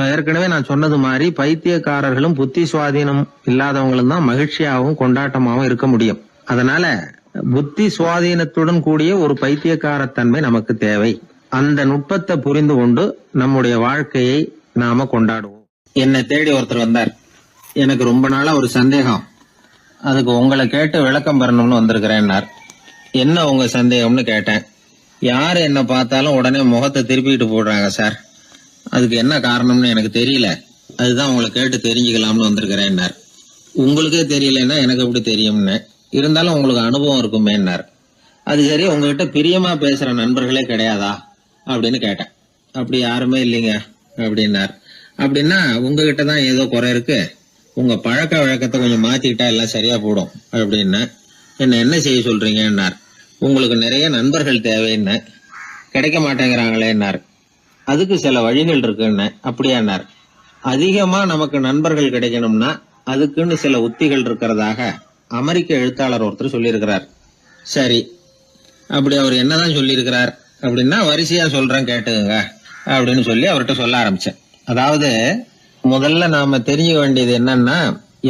Speaker 1: ஏற்கனவே நான் சொன்னது மாதிரி பைத்தியக்காரர்களும் புத்தி சுவாதீனம் இல்லாதவங்களும் தான் மகிழ்ச்சியாகவும் கொண்டாட்டமாகவும் இருக்க முடியும். அதனால புத்தி சுவாதீனத்துடன் கூடிய ஒரு பைத்தியக்காரத்தன்மை நமக்கு தேவை. அந்த நுட்பத்தை புரிந்து கொண்டு நம்முடைய வாழ்க்கையை நாம கொண்டாடுவோம். என்னை தேடி ஒருத்தர் வந்தார். எனக்கு ரொம்ப நாளா ஒரு சந்தேகம், அதுக்கு உங்களை கேட்டு விளக்கம் பெறணும்னு வந்திருக்கிறேன்னார். என்ன உங்க சந்தேகம்னு கேட்டேன். யாரு என்ன பார்த்தாலும் உடனே முகத்தை திருப்பிட்டு போடுறாங்க சார், அதுக்கு என்ன காரணம்னு எனக்கு தெரியல, அதுதான் உங்களை கேட்டு தெரிஞ்சுக்கலாம்னு வந்திருக்கிறேன்னார். உங்களுக்கே தெரியலன்னா எனக்கு எப்படி தெரியும்னு, இருந்தாலும் உங்களுக்கு அனுபவம் இருக்குமேன்னார். அது சரி, உங்ககிட்ட பிரியமா பேசுற நண்பர்களே கிடையாதா அப்படின்னு கேட்டேன். அப்படி யாருமே இல்லைங்க அப்படின்னார். அப்படின்னா உங்ககிட்ட தான் ஏதோ குறை இருக்கு, உங்க பழக்க வழக்கத்தை கொஞ்சம் மாத்திக்கிட்டா எல்லாம் சரியா போடும் அப்படின்னு. என்ன செய்ய சொல்றீங்கன்னார். உங்களுக்கு நிறைய நண்பர்கள் தேவைன்னு, கிடைக்க மாட்டேங்கிறாங்களேன்னார். அதுக்கு சில வழிகள் இருக்குன்னு. அப்படியானார். அதிகமா நமக்கு நண்பர்கள் கிடைக்கணும்னா அதுக்குன்னு சில உத்திகள் இருக்கிறதாக அமெரிக்க எழுத்தாளர் ஒருத்தர் சொல்லியிருக்கிறார். சரி, அப்படி அவர் என்னதான் சொல்லியிருக்கிறார் அப்படின்னா வரிசையா சொல்றேன் கேட்டுங்க அப்படின்னு சொல்லி அவர்கிட்ட சொல்ல ஆரம்பிச்சேன். அதாவது முதல்ல நாம தெரிஞ்சுக்க வேண்டியது என்னன்னா,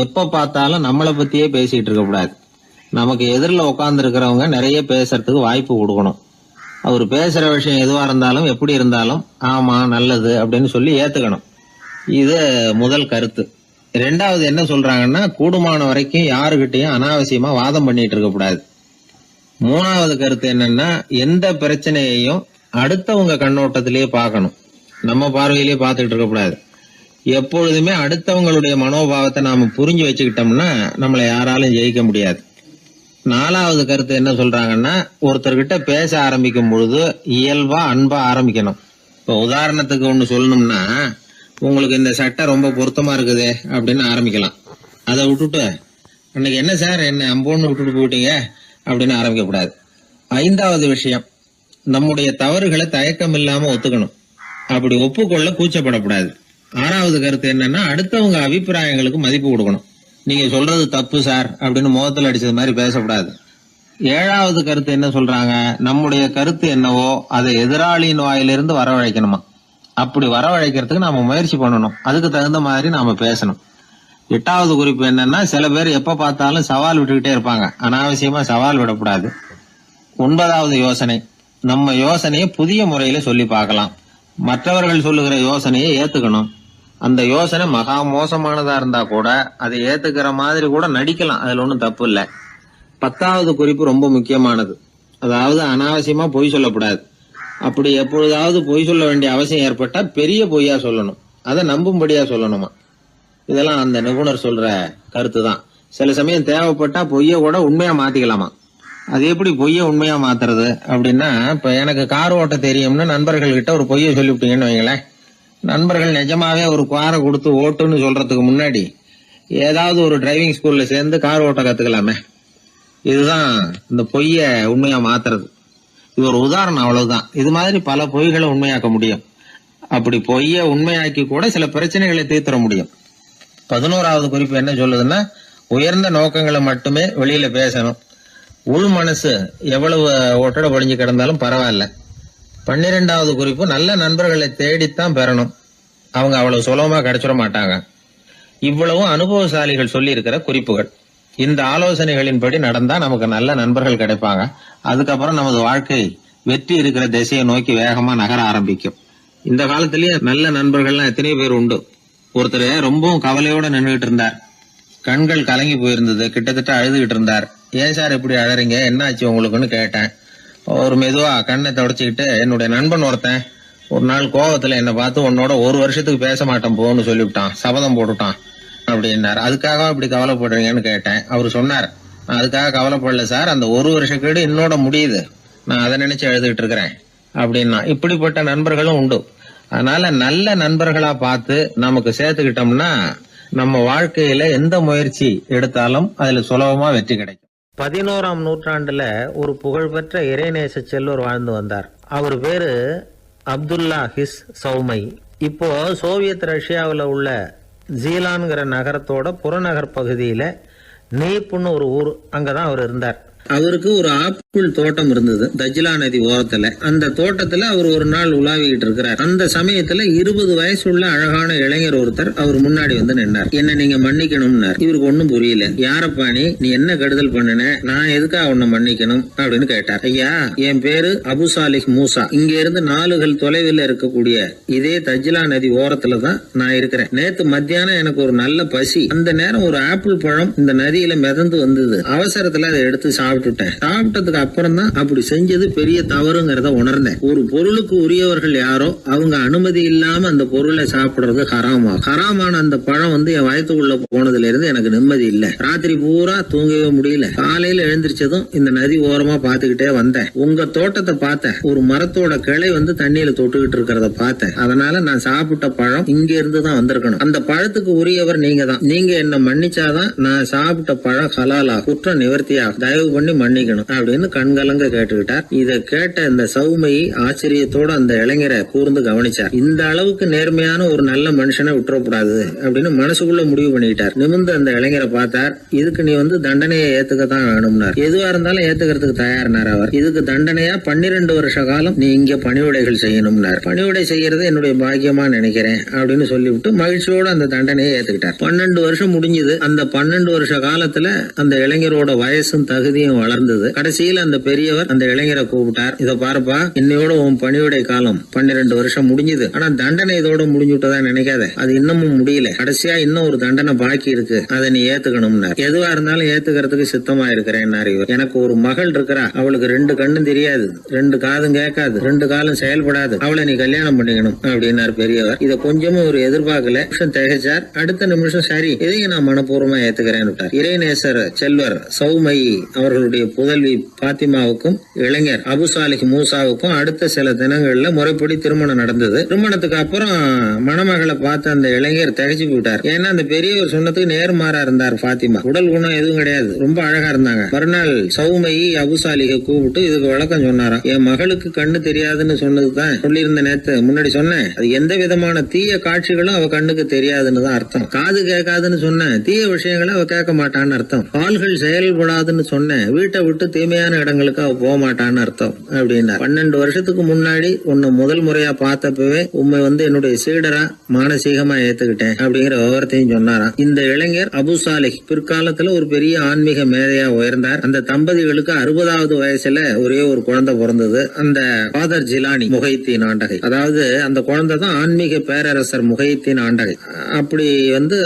Speaker 1: எப்ப பார்த்தாலும் நம்மளை பத்தியே பேசிட்டு இருக்க கூடாது. நமக்கு எதிரில் உட்கார்ந்து இருக்கிறவங்க நிறைய பேசுறதுக்கு வாய்ப்பு கொடுக்கணும். அவர் பேசுற விஷயம் எதுவா இருந்தாலும் எப்படி இருந்தாலும் ஆமா நல்லது அப்படின்னு சொல்லி ஏத்துக்கணும். இது முதல் கருத்து. 2வது என்ன சொல்றாங்கன்னா, கூடுமான வரைக்கும் யாருகிட்டையும் அனாவசியமா வாதம் பண்ணிட்டு இருக்க கூடாது. 3வது கருத்து என்னன்னா, எந்த பிரச்சனையையும் அடுத்தவங்க கண்ணோட்டத்திலேயே பார்க்கணும், நம்ம பார்வையிலேயே பார்த்துட்டு இருக்க கூடாது. எப்பொழுதுமே அடுத்தவங்களுடைய மனோபாவத்தை நாம புரிஞ்சு வச்சுக்கிட்டோம்னா நம்மளை யாராலும் ஜெயிக்க முடியாது. 4வது கருத்து என்ன சொல்றாங்கன்னா, ஒருத்தர்கிட்ட பேச ஆரம்பிக்கும் பொழுது இயல்பா அன்பா ஆரம்பிக்கணும். இப்ப உதாரணத்துக்கு ஒண்ணு சொல்லணும்னா, உங்களுக்கு இந்த சட்டை ரொம்ப பொருத்தமா இருக்குதே அப்படின்னு ஆரம்பிக்கலாம். அதை விட்டுட்டு அன்னைக்கு என்ன சார் என்ன அம்போன்னு விட்டுட்டு போயிட்டீங்க அப்படின்னு ஆரம்பிக்க கூடாது. 5வது விஷயம், நம்முடைய தவறுகளை தயக்கம் இல்லாம ஒத்துக்கணும். அப்படி ஒப்புக்கொள்ள கூச்சப்படக்கூடாது. 6வது கருத்து என்னன்னா, அடுத்தவங்க அபிப்பிராயங்களுக்கு மதிப்பு கொடுக்கணும். நீங்க சொல்றது தப்பு சார் அப்படின்னு முகத்துல அடிச்சது மாதிரி பேசக்கூடாது. 7வது கருத்து என்ன சொல்றாங்க, நம்முடைய கருத்து என்னவோ அதை எதிராளியின் வாயிலிருந்து வரவழைக்கணுமா. அப்படி வரவழைக்கிறதுக்கு நாம முயற்சி பண்ணணும். அதுக்கு தகுந்த மாதிரி நாம பேசணும். 8வது குறிப்பு என்னன்னா, சில பேர் எப்ப பார்த்தாலும் சவால் விட்டுக்கிட்டே இருப்பாங்க. அனாவசியமா சவால் விடக்கூடாது. 9வது யோசனை, நம்ம யோசனையை புதிய முறையில சொல்லி பார்க்கலாம். மற்றவர்கள் சொல்லுகிற யோசனையை ஏத்துக்கணும். அந்த யோசனை மகா மோசமானதா இருந்தா கூட அதை ஏத்துக்கிற மாதிரி கூட நடிக்கலாம். அதுல ஒன்றும் தப்பு இல்லை. 10வது குறிப்பு ரொம்ப முக்கியமானது. அதாவது அனாவசியமா பொய் சொல்லக்கூடாது. அப்படி எப்பொழுதாவது பொய் சொல்ல வேண்டிய அவசியம் ஏற்பட்டா பெரிய பொய்யா சொல்லணும். அதை நம்பும்படியா சொல்லணுமா. இதெல்லாம் அந்த நிபுணர் சொல்ற கருத்து தான். சில சமயம் தேவைப்பட்டா பொய்ய கூட உண்மையா மாத்திக்கலாமா. அது எப்படி பொய்ய உண்மையா மாத்துறது அப்படின்னா, இப்ப எனக்கு கார் ஓட்ட தெரியும்னு நண்பர்கள் கிட்ட ஒரு பொய்ய சொல்லிவிட்டீங்கன்னு வைங்களேன். நண்பர்கள் நிஜமாவே ஒரு காரை கொடுத்து ஓட்டுன்னு சொல்றதுக்கு முன்னாடி ஏதாவது ஒரு டிரைவிங் ஸ்கூல்ல சேர்ந்து கார் ஓட்ட கத்துக்கலாமே. இதுதான் இந்த பொய்ய உண்மையா மாத்துறது. இது ஒரு உதாரணம், அவ்வளவுதான். இது மாதிரி பல பொய்களை உண்மையாக்க முடியும். அப்படி பொய்ய உண்மையாக்கி கூட சில பிரச்சனைகளை தீர்த்திட முடியும். 11வது குறிப்பு என்ன சொல்லுதுன்னா, உயர்ந்த நோக்கங்களை மட்டுமே வெளியில பேசணும். உள் மனசு எவ்வளவு ஒட்டடை படிஞ்சு கிடந்தாலும் பரவாயில்ல. 12வது குறிப்பு, நல்ல நண்பர்களை தேடித்தான் பெறணும். அவங்க அவ்வளவு சுலபமா கிடைச்சிட மாட்டாங்க. இவ்வளவும் அனுபவசாலிகள் சொல்லி இருக்கிற குறிப்புகள். இந்த ஆலோசனைகளின்படி நடந்தா நமக்கு நல்ல நண்பர்கள் கிடைப்பாங்க. அதுக்கப்புறம் நமது வாழ்க்கை வெற்றி இருக்கிற திசையை நோக்கி வேகமா நகர ஆரம்பிக்கும். இந்த காலத்திலேயே நல்ல நண்பர்கள்லாம் எத்தனையோ பேர் உண்டு. ஒருத்தர் ரொம்பவும் கவலையோட நின்றுகிட்டு இருந்தார். கண்கள் கலங்கி போயிருந்தது. கிட்டத்தட்ட அழுதுகிட்டு இருந்தார். ஏன் சார் இப்படி அழறீங்க, என்ன ஆச்சு உங்களுக்குன்னு கேட்டேன். ஒரு மெதுவா கண்ணை தொடச்சிக்கிட்டு, என்னுடைய நண்பன் ஒருத்தன் ஒரு நாள் கோவத்துல என்னை பார்த்து உன்னோட 1 வருஷத்துக்கு பேச மாட்டேன் போன்னு சொல்லிவிட்டான், சபதம் போட்டுட்டான் அப்படின்னாரு. அதுக்காக இப்படி கவலைப்படுறீங்கன்னு கேட்டேன். அவரு சொன்னார், நான் அதுக்காக கவலைப்படல சார், அந்த 1 வருஷ கேடு என்னோட முடியுது, நான் அதை நினைச்சு எழுதிட்டு இருக்கிறேன் அப்படின்னா. இப்படிப்பட்ட நண்பர்களும் உண்டு. அதனால நல்ல நண்பர்களா பார்த்து நமக்கு சேர்த்துக்கிட்டோம்னா நம்ம வாழ்க்கையில எந்த முயற்சி எடுத்தாலும் அதுல சுலபமா வெற்றி கிடைக்கும். 11ஆம் நூற்றாண்டுல ஒரு புகழ்பெற்ற இறைநேச செல்வர் வாழ்ந்து வந்தார். அவர் பேரு அப்துல்லா ஹிஸ் சௌமை. இப்போ சோவியத் ரஷ்யாவில் உள்ள ஜீலான்கிற நகரத்தோட புறநகர் பகுதியில நீப்புன்னு ஒரு ஊர், அங்கதான் அவர் இருந்தார். அவருக்கு ஒரு ஆப்பிள் தோட்டம் இருந்தது தஜ்லா நதி ஓரத்துல. அந்த தோட்டத்துல அவர் ஒரு நாள் உலாவிக்கிட்டு இருக்கிறார். அந்த சமயத்துல 20 வயசுள்ள அழகான இளைஞர் ஒருத்தர் அவர் முன்னாடி வந்து நின்னார். என்ன நீங்க மன்னிக்கணும்னார். இவருக்கு ஒண்ணும் புரியல. யாரப்பா நீ என்ன கெடுதல் பண்ணின, நான் எதுக்காக உன்னை மன்னிக்கணும் அப்படின்னு கேட்டார். ஐயா, என் பேரு அபு சாலிஹ் மூசா. இங்க இருந்து 4 கல் தொலைவில் இருக்கக்கூடிய இதே தஜ்லா நதி ஓரத்துல தான் நான் இருக்கிறேன். நேத்து மத்தியானம் எனக்கு ஒரு நல்ல பசி. அந்த நேரம் ஒரு ஆப்பிள் பழம் இந்த நதியில மிதந்து வந்தது. அவசரத்துல அதை எடுத்து சாப்பிட்டுட்டேன். சாப்பிட்டதுக்கு அப்புறம் தான் அப்படி செஞ்சது பெரிய தவறுங்கிறத உணர்ந்தேன். ஒரு பொருளுக்கு உரியவர்கள் யாரோ அவங்க அனுமதி இல்லாம அந்த பொருளை சாப்பிடுறது ஹராமா. ஹராமான அந்த பழம் வந்து என் வயத்துக்குள்ள போனதுல இருந்து எனக்கு நிம்மதி இல்ல. ராத்திரி பூரா தூங்கவே முடியல. காலையில எழுந்திரிச்சதும் இந்த நதி ஓரமா பாத்துக்கிட்டே வந்தேன். உங்க தோட்டத்தை பார்த்தேன். ஒரு மரத்தோட கிளை வந்து தண்ணியில தொட்டுக்கிட்டு இருக்கிறத பார்த்தேன். அதனால நான் சாப்பிட்ட பழம் இங்க இருந்து தான் வந்திருக்கணும். அந்த பழத்துக்கு உரியவர் நீங்க தான். நீங்க என்ன மன்னிச்சாதான் நான் சாப்பிட்ட பழம் ஹலாலா, குற்றம் நிவர்த்தியா, தயவு பண்ணி மன்னிக்கணும் அப்படின்னு கண்கலங்க கேட்டுக்கிட்டார். இத கேட்ட இந்த சௌமையை ஆச்சரியத்தோட அந்த இளைஞரை கூர்ந்து கவனிச்சார். இந்த அளவுக்கு நேர்மையான ஒரு நல்ல மனுஷனை விட்டுறக்கூடாது அப்படின்னு மனசுக்குள்ள முடிவு பண்ணிக்கிட்டார். நிமிர்ந்து அந்த இளைஞரை பார்த்தார். இதுக்கு நீ வந்து தண்டனையை ஏத்துக்கத்தான் வேணும்னார். எதுவா இருந்தாலும் ஏத்துக்கிறதுக்கு தயார்னார் அவர். இதுக்கு தண்டனையா 12 வருஷ காலம் நீ இங்க பணிவிடைகள் செய்யணும்னார். பணிவிடை செய்யறது என்னுடைய பாக்கியமா நினைக்கிறேன் அப்படின்னு சொல்லிவிட்டு மகிழ்ச்சியோட அந்த தண்டனையை ஏத்துக்கிட்டார். 12 வருஷம் முடிஞ்சது. அந்த 12 வருஷ காலத்துல அந்த இளைஞரோட வயசும் தகுதியும் வளர்ந்தது. கடைசியில் அந்த பெரியவர் அந்த இளைஞரை கூப்பிட்டார். இத பாருப்பா, இன்னையோட உன் பணிவிடை காலம் 12 வருஷம் முடிஞ்சது. ஆனா தண்டனை இதோட முடிஞ்சுட்டதா நினைக்காத. அது இன்னமும் முடியல. கடைசியா இன்னும் ஒரு தண்டனை பாக்கி இருக்கு. அதை நீ ஏத்துக்கணும்னார். எதுவா இருந்தாலும் ஏத்துக்கிறதுக்கு சித்தமா இருக்கிறேன். எனக்கு ஒரு மகள் இருக்கிறா. அவளுக்கு 2 கண்ணும் தெரியாது, 2 காதும் கேட்காது, 2 காலும் செயல்படாது. அவளை நீ கல்யாணம் பண்ணிக்கணும் அப்படின்னார் பெரியவர். இத கொஞ்சமும் ஒரு எதிர்பார்க்கல. திகைச்சார். அடுத்த நிமிஷம் சரி, இதையும் நான் மனப்பூர்வமா ஏத்துக்கிறேன். இறைநேசர் செல்வர் சௌமை அவர்கள் அவர்களுடைய புதல்வி பாத்திமாவுக்கும் இளைஞர் அபு சாலிஹ் மூசாவுக்கும் அடுத்த சில தினங்கள்ல முறைப்படி திருமணம் நடந்தது. திருமணத்துக்கு அப்புறம் மணமகளை பார்த்த அந்த இளைஞர் திகைச்சு போயிட்டார். ஏன்னா அந்த பெரியவர் சொன்னதுக்கு நேர்மாறா இருந்தார். பாத்திமா உடல் குணம் எதுவும் கிடையாது, ரொம்ப அழகா இருந்தாங்க. மறுநாள் சௌமையை அபு சாலிஹை கூப்பிட்டு இதுக்கு விளக்கம் சொன்னாராம். என் மகளுக்கு கண்ணு தெரியாதுன்னு சொன்னதுதான் சொல்லியிருந்த நேத்து முன்னாடி சொன்னேன். அது எந்த விதமான தீய காட்சிகளும் அவ கண்ணுக்கு தெரியாதுன்னு தான் அர்த்தம். காது கேட்காதுன்னு சொன்ன தீய விஷயங்களை அவ கேட்க மாட்டான்னு அர்த்தம். கால்கள் செயல்படாதுன்னு சொன்ன வீட்டை விட்டு தீமையான இடங்களுக்கு அவ போக மாட்டான்னு அர்த்தம் அப்படின்னா. 12 வருஷத்துக்கு முன்னாடி உன்னை முதல் முறையா பார்த்தப்பவே உண்மை என்னுடைய சீடரா மானசீகமா ஏத்துக்கிட்டேன் அப்படிங்கிற விவரத்தையும் சொன்னாராம். இந்த இளைஞர் அபு சாலிஹ் பிற்காலத்துல ஒரு பெரிய ஆன்மீக மேதையா உயர்ந்தார். அந்த தம்பதிகளுக்கு 60வது வயசுல ஒரே ஒரு குழந்தை பிறந்தது. அந்த ஃபாதர் ஜிலானி முஹைத்தீன் ஆண்டகை, அதாவது அந்த குழந்தை தான் ஆன்மீக பேரரசர் முஹைத்தீன் ஆண்டகை. அப்படி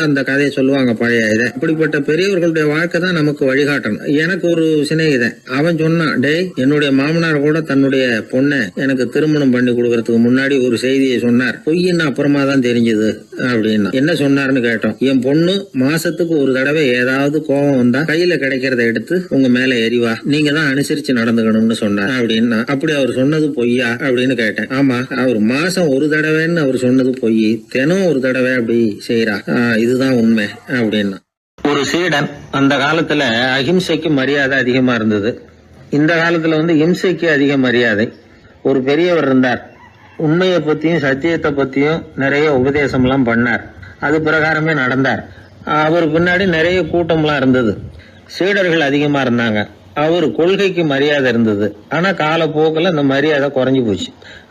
Speaker 1: அந்த கதையை சொல்லுவாங்க பழைய இதை. அப்படிப்பட்ட பெரியவர்களுடைய வாழ்க்கை தான் நமக்கு வழிகாட்டணும். எனக்கு ஒரு சிநேகிதன் அவன் சொன்னான், டேய் என்னுடைய மாமனார் கூட தன்னுடைய பொண்ணை எனக்கு திருமணம் பண்ணி கொடுக்கறதுக்கு முன்னாடி ஒரு செய்தியை சொன்னார். பொய்ன்னு அப்புறமா தான் தெரிஞ்சது அப்படின்னா. என்ன சொன்னார்னு கேட்டோம். என் பொண்ணு மாசத்துக்கு ஒரு தடவை ஏதாவது கோபம் வந்தா கையில கிடைக்கிறத எடுத்து உங்க மேல எரிவா, நீங்க தான் அனுசரிச்சு நடந்துக்கணும்னு சொன்னார் அப்படின்னா. அப்படி அவர் சொன்னது பொய்யா அப்படின்னு கேட்டேன். ஆமா, அவர் மாசம் ஒரு தடவைன்னு அவர் சொன்னது பொய், தினம் ஒரு தடவை அப்படி செய்யறா, இதுதான் உண்மை அப்படின்னா. ஒரு சீடன் அந்த காலத்துல அஹிம்சைக்கு மரியாதை அதிகமா இருந்தது. இந்த காலத்துல இம்சைக்கு அதிக மரியாதை. ஒரு பெரியவர் இருந்தார். உண்மையை பத்தியும் சத்தியத்தை பத்தியும் நிறைய உபதேசம் எல்லாம் பண்ணார். அது பிரகாரமே நடந்தார். அவர் பின்னாடி நிறைய கூட்டம்லாம் இருந்தது. சீடர்கள் அதிகமா இருந்தாங்க. அவர் கொள்கைக்கு மரியாதை இருந்தது. ஆனா காலப்போக்கில் அந்த மரியாதை குறைஞ்சு போச்சு.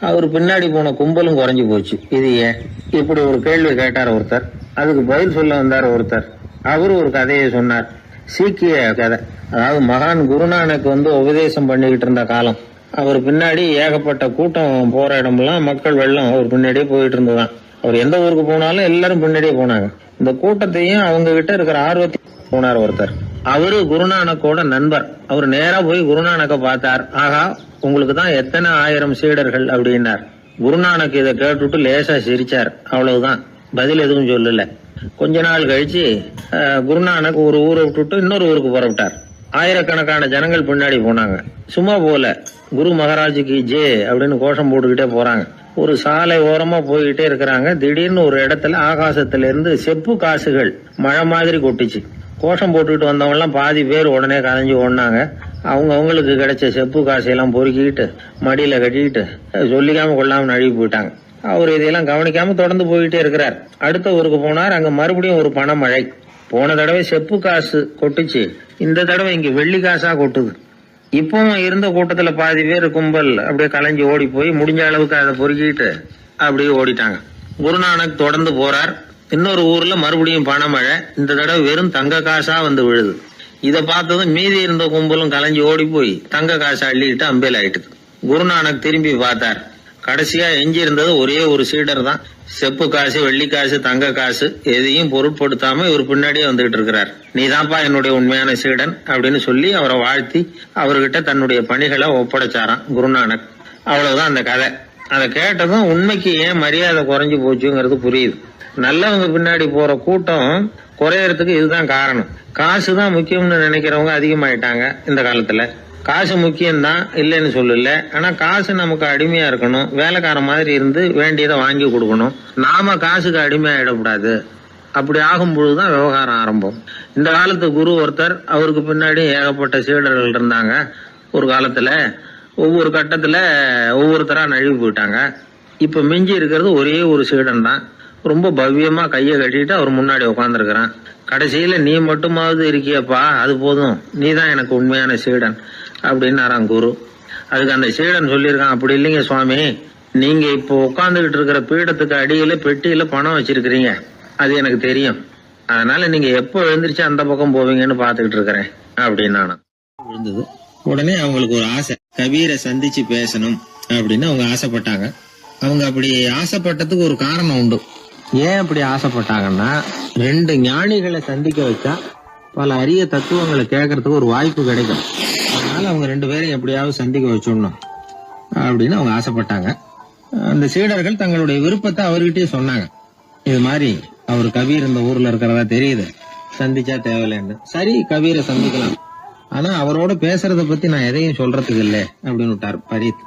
Speaker 1: அவர் பின்னாடி போன கும்பலும் குறைஞ்சு போச்சு. இது ஏன்? இப்படி ஒரு கேள்வி கேட்டார் ஒருத்தர். அதுக்கு பதில் சொல்ல வந்தார் ஒருத்தர். அவரு ஒரு கதையை சொன்னார். சீக்கிய கதை. அதாவது மகான் குருநானக் உபதேசம் பண்ணிக்கிட்டு இருந்த காலம். அவர் பின்னாடி ஏகப்பட்ட கூட்டம் போற இடமெல்லாம் மக்கள் வெள்ளம் அவர் பின்னாடியே போயிட்டு இருந்ததுதான். அவர் எந்த ஊருக்கு போனாலும் எல்லாரும் பின்னாடியே போனாங்க. இந்த கூட்டத்தையும் அவங்க கிட்ட இருக்கிற ஆர்வத்தையும் போனார் ஒருத்தர். அவரு குருநானக்கோட நண்பர். அவர் நேரா போய் குருநானக்க பார்த்தார். ஆகா, உங்களுக்கு தான் எத்தனை 1000 சீடர்கள் அப்படின்னார். குருநானக் இதை கேட்டுட்டு லேசா சிரிச்சார். அவ்வளவுதான், பதில் எதுவும் சொல்லல. கொஞ்ச நாள் கழிச்சு குருநானக் ஒரு ஊரை விட்டுட்டு இன்னொரு ஊருக்கு புறப்பட்டார். ஆயிரக்கணக்கான ஜனங்கள் பின்னாடி போனாங்க. சும்மா போல குரு மகாராஜுக்கு ஜே அப்படின்னு கோஷம் போட்டுக்கிட்டே போறாங்க. ஒரு சாலை ஓரமா போய்கிட்டே இருக்கிறாங்க. திடீர்னு ஒரு இடத்துல ஆகாசத்துல இருந்து செப்பு காசுகள் மழை மாதிரி கொட்டிச்சு. கோஷம் போட்டுக்கிட்டு வந்தவங்க எல்லாம் பாதி பேர் உடனே கலைஞ்சு ஓடினாங்க. அவங்களுக்கு கிடைச்ச செப்பு காசையெல்லாம் பொறுக்கிட்டு மடியில கட்டிக்கிட்டு சொல்லிக்காம கொள்ளாம நழுவி போயிட்டாங்க. அவர் இதையெல்லாம் கவனிக்காம தொடர்ந்து போயிட்டே இருக்கிறார். அடுத்த ஊருக்கு போனார். அங்க மறுபடியும் ஒரு பணமழை. போன தடவை செப்பு காசு கொட்டுச்சு, இந்த தடவை இங்க வெள்ளி காசா கொட்டுது. இப்பவும் இருந்த கூட்டத்துல பாதி பேர் கும்பல் அப்படியே கலைஞ்சு ஓடி போய் முடிஞ்ச அளவுக்கு அதை பொறுக்கிட்டு அப்படியே ஓடிட்டாங்க. குருநானக் தொடர்ந்து போறார். இன்னொரு ஊர்ல மறுபடியும் பணமழை. இந்த தடவை வெறும் தங்க காசா விழுது. இதை பார்த்ததும் மீதி இருந்த கும்பலும் கலைஞ்சு ஓடி போய் தங்க காசை அள்ளிக்கிட்டு அம்பேல் ஆயிட்டுது. குருநானக் திரும்பி பார்த்தார். கடைசியா எஞ்சி இருந்தது ஒரே ஒரு சீடர் தான். செப்பு காசு, வெள்ளி காசு, தங்க காசு எதையும் பொருட்படுத்தாம இவர் பின்னாடியே வந்துகிட்டு இருக்கிறார். நீதான்ப்பா என்னுடைய உண்மையான சீடன் அப்படின்னு சொல்லி அவரை வாழ்த்தி அவர்கிட்ட தன்னுடைய பணிகளை ஒப்படைச்சாராம் குருநானக். அவ்வளவுதான் அந்த கதை. அதை கேட்டதும் உண்மைக்கு ஏன் மரியாதை குறைஞ்சு போச்சுங்கிறது புரியுது. நல்லவங்க பின்னாடி போற கூட்டம் குறையறதுக்கு இதுதான் காரணம். காசு தான் முக்கியம்னு நினைக்கிறவங்க அதிகமாயிட்டாங்க இந்த காலத்துல. காசு முக்கியம்தான், இல்லைன்னு சொல்லல. ஆனா காசு நமக்கு அடிமையா இருக்கணும். வேலைக்கார மாதிரி இருந்து வேண்டியதை வாங்கி கொடுக்கணும். நாம காசுக்கு அடிமையாயிடக்கூடாது. அப்படி ஆகும் பொழுதுதான் விவகாரம் ஆரம்பம். இந்த காலத்து குரு ஒருத்தர், அவருக்கு பின்னாடி ஏகப்பட்ட சீடர்கள் இருந்தாங்க. ஒரு காலத்துல ஒவ்வொரு கட்டத்துல ஒவ்வொருத்தரா நழுவி போயிட்டாங்க. இப்ப மிஞ்சி இருக்கிறது ஒரே ஒரு சீடன் தான். ரொம்ப பவ்யமா கையை கட்டிட்டு அவர் முன்னாடி உட்காந்துருக்கிறான். கடைசியில நீ மட்டுமாவது இருக்கியப்பா, அது போதும், நீ தான் எனக்கு உண்மையான சீடன் அப்படின்னாராம் குரு. அதுக்கு அந்த சீடன் சொல்லியிருக்கான், அப்படி இல்லைங்க சுவாமி, நீங்க இப்போ உட்காந்துக்கிட்டு இருக்கிற பீடத்துக்கு அடியில பெட்டியில பணம் வச்சிருக்கிறீங்க, அது எனக்கு தெரியும். அதனால நீங்க எப்போ எழுந்திரிச்சு அந்த பக்கம் போவீங்கன்னு பாத்துக்கிட்டு இருக்கிறேன் அப்படின்னு விழுந்தது. உடனே அவங்களுக்கு ஒரு ஆசை, கபீரை சந்திச்சு பேசணும் அப்படின்னு அவங்க ஆசைப்பட்டாங்க. அவங்க அப்படி ஆசைப்பட்டதுக்கு ஒரு காரணம் உண்டு. ஏன் அப்படி ஆசைப்பட்டாங்கன்னா, 2 ஞானிகளை சந்திக்க வச்சா பல அரிய தத்துவங்களை கேட்கறதுக்கு ஒரு வாய்ப்பு கிடைக்கும். அதனால அவங்க 2 பேரையும் எப்படியாவது சந்திக்க வச்சுடணும் அப்படின்னு அவங்க ஆசைப்பட்டாங்க. அந்த சீடர்கள் தங்களுடைய விருப்பத்தை அவர்கிட்டயே சொன்னாங்க. இது மாதிரி அவர் கபீர் இந்த ஊர்ல இருக்கிறதா தெரியுது, சந்திச்சா தேவையில்லைன்னு. சரி, கபீரை சந்திக்கலாம் ஆனா அவரோட பேசுறத பத்தி நான் எதையும் சொல்றதுக்கு இல்ல அப்படின்னு விட்டார் பரீத்.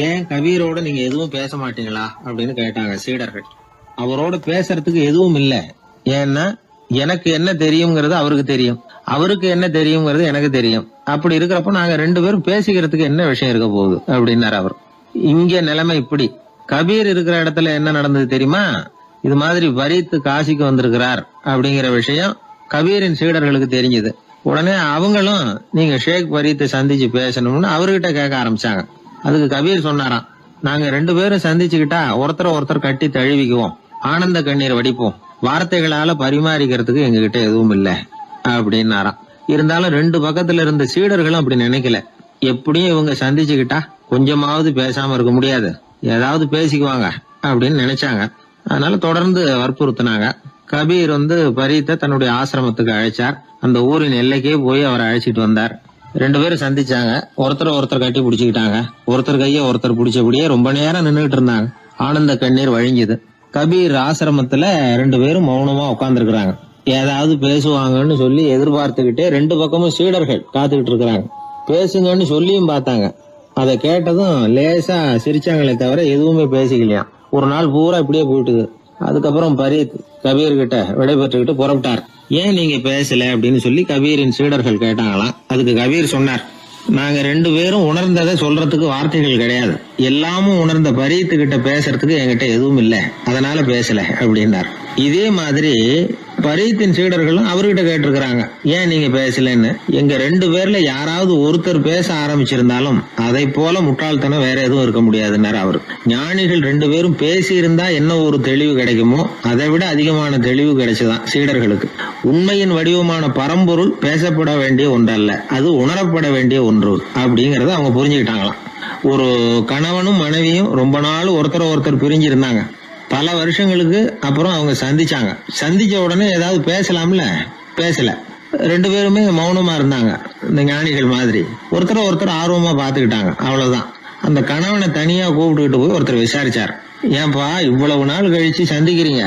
Speaker 1: ஏன் கபீரோட நீங்க எதுவும் பேச மாட்டீங்களா அப்படின்னு கேட்டாங்க சீடர்கள். அவரோட பேசுறதுக்கு எதுவும் இல்ல. ஏன்னா எனக்கு என்ன தெரியுங்கிறது அவருக்கு தெரியும், அவருக்கு என்ன தெரியுங்கிறது எனக்கு தெரியும். அப்படி இருக்கிறப்ப நாங்க 2 பேரும் பேசிக்கிறதுக்கு என்ன விஷயம் இருக்க போகுது அப்படின்னாரு அவர். இங்க நிலைமை இப்படி. கபீர் இருக்கிற இடத்துல என்ன நடந்தது தெரியுமா? இது மாதிரி பரீத் காசிக்கு வந்திருக்கிறார் அப்படிங்கிற விஷயம் கபீரின் சீடர்களுக்கு தெரிஞ்சது. உடனே அவங்களும் நீங்க ஷேக் பரீத்தை சந்திச்சு பேசணும்னு அவர்கிட்ட கேட்க ஆரம்பிச்சாங்க. அதுக்கு கபீர் சொன்னாராம், நாங்க 2 பேரும் சந்திச்சுக்கிட்டா ஒருத்தர் கட்டி தழுவிக்குவோம், ஆனந்த கண்ணீர் வடிப்போம், வார்த்தைகளால பரிமாறிக்கிறதுக்கு எங்ககிட்ட எதுவும் இல்ல அப்படின்னாராம். இருந்தாலும் 2 பக்கத்துல இருந்த சீடர்களும் அப்படி நினைக்கல. எப்படியும் இவங்க சந்திச்சுக்கிட்டா கொஞ்சமாவது பேசாம இருக்க முடியாது, ஏதாவது பேசிக்குவாங்க அப்படின்னு நினைச்சாங்க. அதனால தொடர்ந்து வற்புறுத்தினாங்க. கபீர் பரீத்தை தன்னுடைய ஆசிரமத்துக்கு அழைச்சார். அந்த ஊரின் எல்லைக்கே போய் அவரை அழைச்சிட்டு வந்தார். 2 பேரும் சந்திச்சாங்க. ஒருத்தர் கட்டி பிடிச்சுக்கிட்டாங்க. ஒருத்தர் கைய ஒருத்தர் பிடிச்சபடியே ரொம்ப நேரம் நின்றுட்டு இருந்தாங்க. ஆனந்த கண்ணீர் வழிஞ்சுது. கபீர் ஆசிரமத்துல 2 பேரும் மௌனமா உட்கார்ந்துருக்காங்க. ஏதாவது பேசுவாங்கன்னு சொல்லி எதிர்பார்த்துக்கிட்டே 2 பக்கமும் சீடர்கள் காத்துக்கிட்டு இருக்கிறாங்க. பேசுங்கன்னு சொல்லியும் பார்த்தாங்க. அதை கேட்டதும் லேசா சிரிச்சாங்களே தவிர எதுவுமே பேசிக்கலையாம். ஒரு நாள் பூரா இப்படியே போயிட்டுது. அதுக்கப்புறம் பரீத் கபீர் கிட்ட விடைபெற்றுக்கிட்டு புறப்பட்டார். ஏன் நீங்க பேசல அப்படின்னு சொல்லி கபீரின் சீடர்கள் கேட்டாங்களாம். அதுக்கு கபீர் சொன்னார், நாங்க 2 பேரும் உணர்ந்ததை சொல்றதுக்கு வார்த்தைகள் கிடையாது. எல்லாமும் உணர்ந்த பரீத்து கிட்ட பேசுறதுக்கு என்கிட்ட எதுவும் இல்ல, அதனால பேசல அப்படின்னார். இதே மாதிரி பரீத்தின் சீடர்களும் அவர்கிட்ட கேட்டிருக்கிறாங்க, ஏன் நீங்க பேசலன்னு. எங்க 2 பேர்ல யாராவது ஒருத்தர் பேச ஆரம்பிச்சிருந்தாலும் அதை போல முட்டாள்தனம் வேற எதுவும் இருக்க முடியாதுன்னாரு அவரு. ஞானிகள் 2 பேரும் பேசி இருந்தா என்ன ஒரு தெளிவு கிடைக்குமோ அதை விட அதிகமான தெளிவு கிடைச்சுதான் சீடர்களுக்கு. உண்மையின் வடிவமான பரம்பொருள் பேசப்பட வேண்டிய ஒன்றல்ல, அது உணரப்பட வேண்டிய ஒன்று அப்படிங்கறத அவங்க புரிஞ்சுக்கிட்டாங்களாம். ஒரு கணவனும் மனைவியும் ரொம்ப நாள் ஒருத்தர் பிரிஞ்சிருந்தாங்க. பல வருஷங்களுக்கு அப்புறம் அவங்க சந்திச்ச உடனே ஏதாவது பேசலாம்ல, பேசல. 2 பேருமே மௌனமா இருந்தாங்க. இந்த ஞானிகள் மாதிரி ஒருத்தர் ஆர்வமா பாத்துக்கிட்டாங்க, அவ்வளவுதான். அந்த கணவனை தனியா கூப்பிட்டுக்கிட்டு போய் ஒருத்தர் விசாரிச்சார், ஏன்பா இவ்வளவு நாள் கழிச்சு சந்திக்கிறீங்க,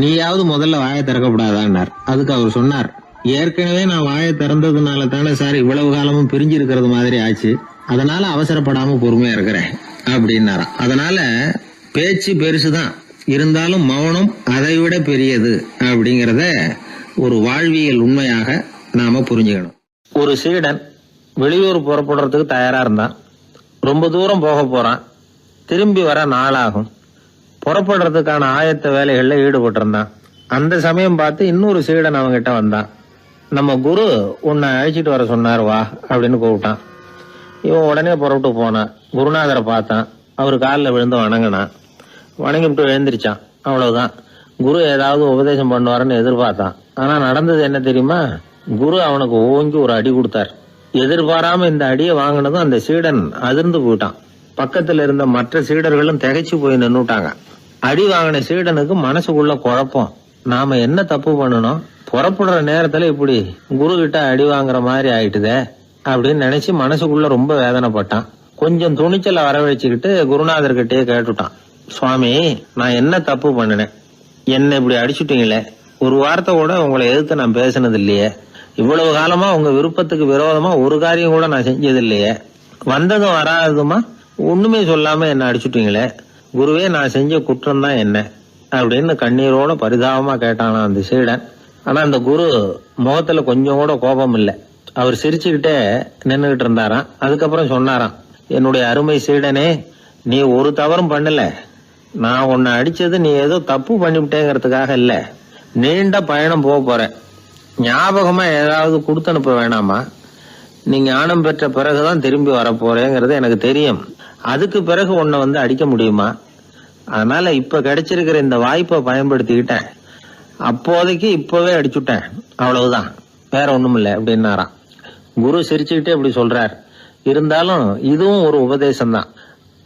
Speaker 1: நீயாவது முதல்ல வாயை திறக்கப்படாதான்னார். அதுக்கு அவர் சொன்னார், ஏற்கனவே நான் வாயை திறந்ததுனால தானே சார் இவ்வளவு காலமும் பிரிஞ்சு இருக்கிறது மாதிரி ஆச்சு, அதனால அவசரப்படாம பொறுமையா இருக்கிறேன் அப்படின்னாராம். அதனால பேச்சு பெருசுதான், இருந்தாலும் மௌனம் அதை விட பெரியது அப்படிங்கறத ஒரு வாழ்வியல் உண்மையாக நாம புரிஞ்சுக்கணும். ஒரு சீடன் வெளியூர் புறப்படுறதுக்கு தயாரா இருந்தான். ரொம்ப தூரம் போக போறான். திரும்பி வர நாளாகும். புறப்படுறதுக்கான ஆயத்த வேலைகள்ல ஈடுபட்டு இருந்தான். அந்த சமயம் பார்த்து இன்னொரு சீடன் அவங்கிட்ட வந்தான். நம்ம குரு உன்னை அழைச்சிட்டு வர சொன்னார், வா அப்படின்னு கூப்பிட்டான். இவன் உடனே புறப்பட்டு போனான். குருநாதரை பார்த்தான். அவரு காலில் விழுந்து வணங்கினான். வணங்கிவிட்டு எழுந்திரிச்சான். அவ்வளவுதான். குரு ஏதாவது உபதேசம் பண்ணுவாருன்னு எதிர்பார்த்தான். ஆனா நடந்தது என்ன தெரியுமா? குரு அவனுக்கு ஓங்கி ஒரு அடி கொடுத்தார். எதிர்பாராம இந்த அடியை வாங்கினதும் அந்த சீடன் அதிர்ந்து போயிட்டான். பக்கத்துல இருந்த மற்ற சீடர்களும் திகைச்சு போய் நின்னுட்டாங்க. அடி வாங்கின சீடனுக்கு மனசுக்குள்ள குழப்பம். நாம என்ன தப்பு பண்ணணும், புறப்படுற நேரத்துல இப்படி குரு கிட்ட அடி வாங்குற மாதிரி ஆயிட்டுதே அப்படின்னு நினைச்சு மனசுக்குள்ள ரொம்ப வேதனைப்பட்டான். கொஞ்சம் துணிச்சலை வரவழைச்சுக்கிட்டு குருநாதர்கிட்டயே கேட்டுட்டான், சுவாமி நான் என்ன தப்பு பண்ணினேன், என்ன இப்படி அடிச்சுட்டீங்களே, ஒரு வார்த்தை கூட உங்களை எதிர்த்து நான் பேசினது இல்லையே, இவ்வளவு காலமா உங்க விருப்பத்துக்கு விரோதமா ஒரு காரியம் கூட நான் செஞ்சது இல்லையே, வந்ததும் வராததுமா ஒண்ணுமே சொல்லாம என்ன அடிச்சுட்டீங்களே, குருவே நான் செஞ்ச குற்றம் தான் என்ன அப்படின்னு கண்ணீரோட பரிதாபமா கேட்டானா அந்த சீடன். ஆனா அந்த குரு முகத்துல கொஞ்சம் கூட கோபம் இல்லை. அவர் சிரிச்சுக்கிட்டே நின்னுகிட்டு இருந்தாராம். அதுக்கப்புறம் சொன்னாராம், என்னுடைய அருமை சீடனே, நீ ஒரு தவறும் பண்ணல, நான் உன்னை அடிச்சது நீ ஏதோ தப்பு பண்ணிவிட்டேங்கிறதுக்காக இல்ல, நீண்ட பயணம் போக போறேன், ஞாபகமா ஏதாவது கொடுத்து அனுப்ப வேணாமா, நீ ஞானம் பெற்ற பிறகுதான் திரும்பி வரப்போறேங்கிறது எனக்கு தெரியும், அதுக்கு பிறகு உன்னை அடிக்க முடியுமா, அதனால இப்ப கிடைச்சிருக்கிற இந்த வாய்ப்பை பயன்படுத்திக்கிட்டேன், அப்போதைக்கு இப்பவே அடிச்சுட்டேன், அவ்வளவுதான், வேற ஒண்ணும் இல்லை அப்படின்னாராம். குரு சிரிச்சுக்கிட்டே இப்படி சொல்றார். இருந்தாலும் இதுவும் ஒரு உபதேசம் தான்.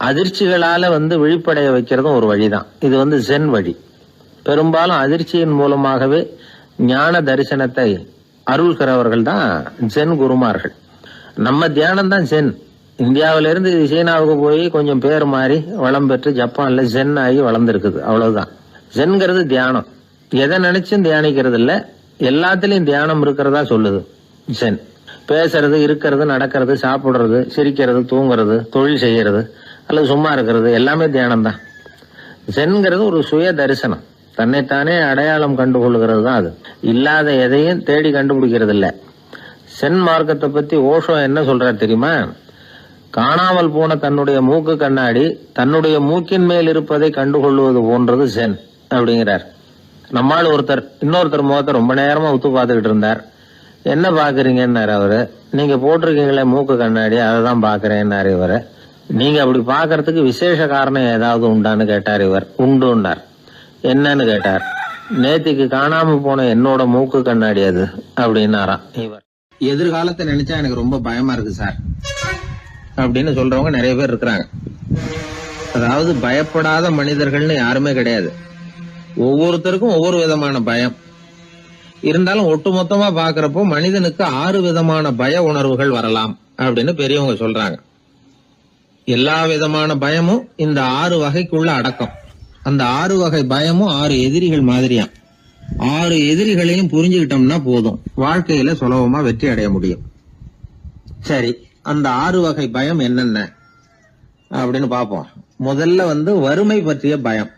Speaker 1: அதிர்ச்சிகளால விழிப்படைய வைக்கிறதும் ஒரு வழிதான். இது ஜென் வழி. பெரும்பாலும் அதிர்ச்சியின் மூலமாகவே ஞான தரிசனத்தை அருள்கிறவர்கள் தான் ஜென் குருமார்கள். நம்ம தியானம் தான் ஜென். இந்தியாவிலிருந்து சீனாவுக்கு போய் கொஞ்சம் பேர் மாறி வளம் பெற்று ஜப்பான்ல ஜென் ஆகி வளர்ந்துருக்குது, அவ்வளவுதான். ஜென்கிறது தியானம். எதை நினைச்சும் தியானிக்கிறது இல்ல, எல்லாத்திலையும் தியானம் இருக்கிறதா சொல்லுது ஜென். பேசுறது, இருக்கிறது, நடக்கிறது, சாப்பிடுறது, சிரிக்கிறது, தூங்குறது, தொழில் செய்யறது அல்லது சும்மா இருக்கிறது எல்லாமே தியானம் தான். சென்கிறது ஒரு சுய தரிசனம், தன்னைத்தானே அடையாளம் கண்டுகொள்கிறது தான். அது இல்லாத எதையும் தேடி கண்டுபிடிக்கிறது இல்ல. சென் மார்க்கத்தை பத்தி ஓஷோ என்ன சொல்றாரு தெரியுமா? காணாமல் போன தன்னுடைய மூக்கு கண்ணாடி தன்னுடைய மூக்கின் மேல் இருப்பதை கண்டுகொள்வது போன்றது சென் அப்படிங்கிறார். நம்மால் ஒருத்தர் இன்னொருத்தர் முகத்தை ரொம்ப நேரமா உத்து பார்த்துக்கிட்டு இருந்தார். என்ன பாக்குறீங்கன்னாரு அவரு. நீங்க போட்டிருக்கீங்களே மூக்கு கண்ணாடி, அதை தான் பாக்குறேன்னாரு இவரு. நீங்க அப்படி பாக்குறதுக்கு விசேஷ காரணம் ஏதாவது உண்டான்னு கேட்டார் இவர். உண்டுன்னார். என்னன்னு கேட்டார். நேத்திக்கு காணாம போன என்னோட மூக்கு கண்ணாடி அது அப்படின்னாராம் இவர். எதிர்காலத்தை நினைச்சா எனக்கு ரொம்ப பயமா இருக்கு சார் அப்படின்னு சொல்றவங்க நிறைய பேர் இருக்கிறாங்க. அதாவது பயப்படாத மனிதர்கள்னு யாருமே கிடையாது. ஒவ்வொருத்தருக்கும் ஒவ்வொரு விதமான பயம் இருந்தாலும் ஒட்டுமொத்தமா பாக்குறப்போ மனிதனுக்கு 6 விதமான பய உணர்வுகள் வரலாம் அப்படின்னு பெரியவங்க சொல்றாங்க. எல்லா விதமான பயமும் இந்த 6 வகைக்குள்ள அடக்கம். அந்த 6 வகை பயமும் 6 எதிரிகள் மாதிரியாம். 6 எதிரிகளையும் புரிஞ்சுக்கிட்டோம்னா போதும், வாழ்க்கையில சுலபமா வெற்றி அடைய முடியும். சரி, அந்த 6 வகை பயம் என்னென்ன அப்படின்னு பாப்போம். முதல்ல வறுமை பற்றிய பயம்,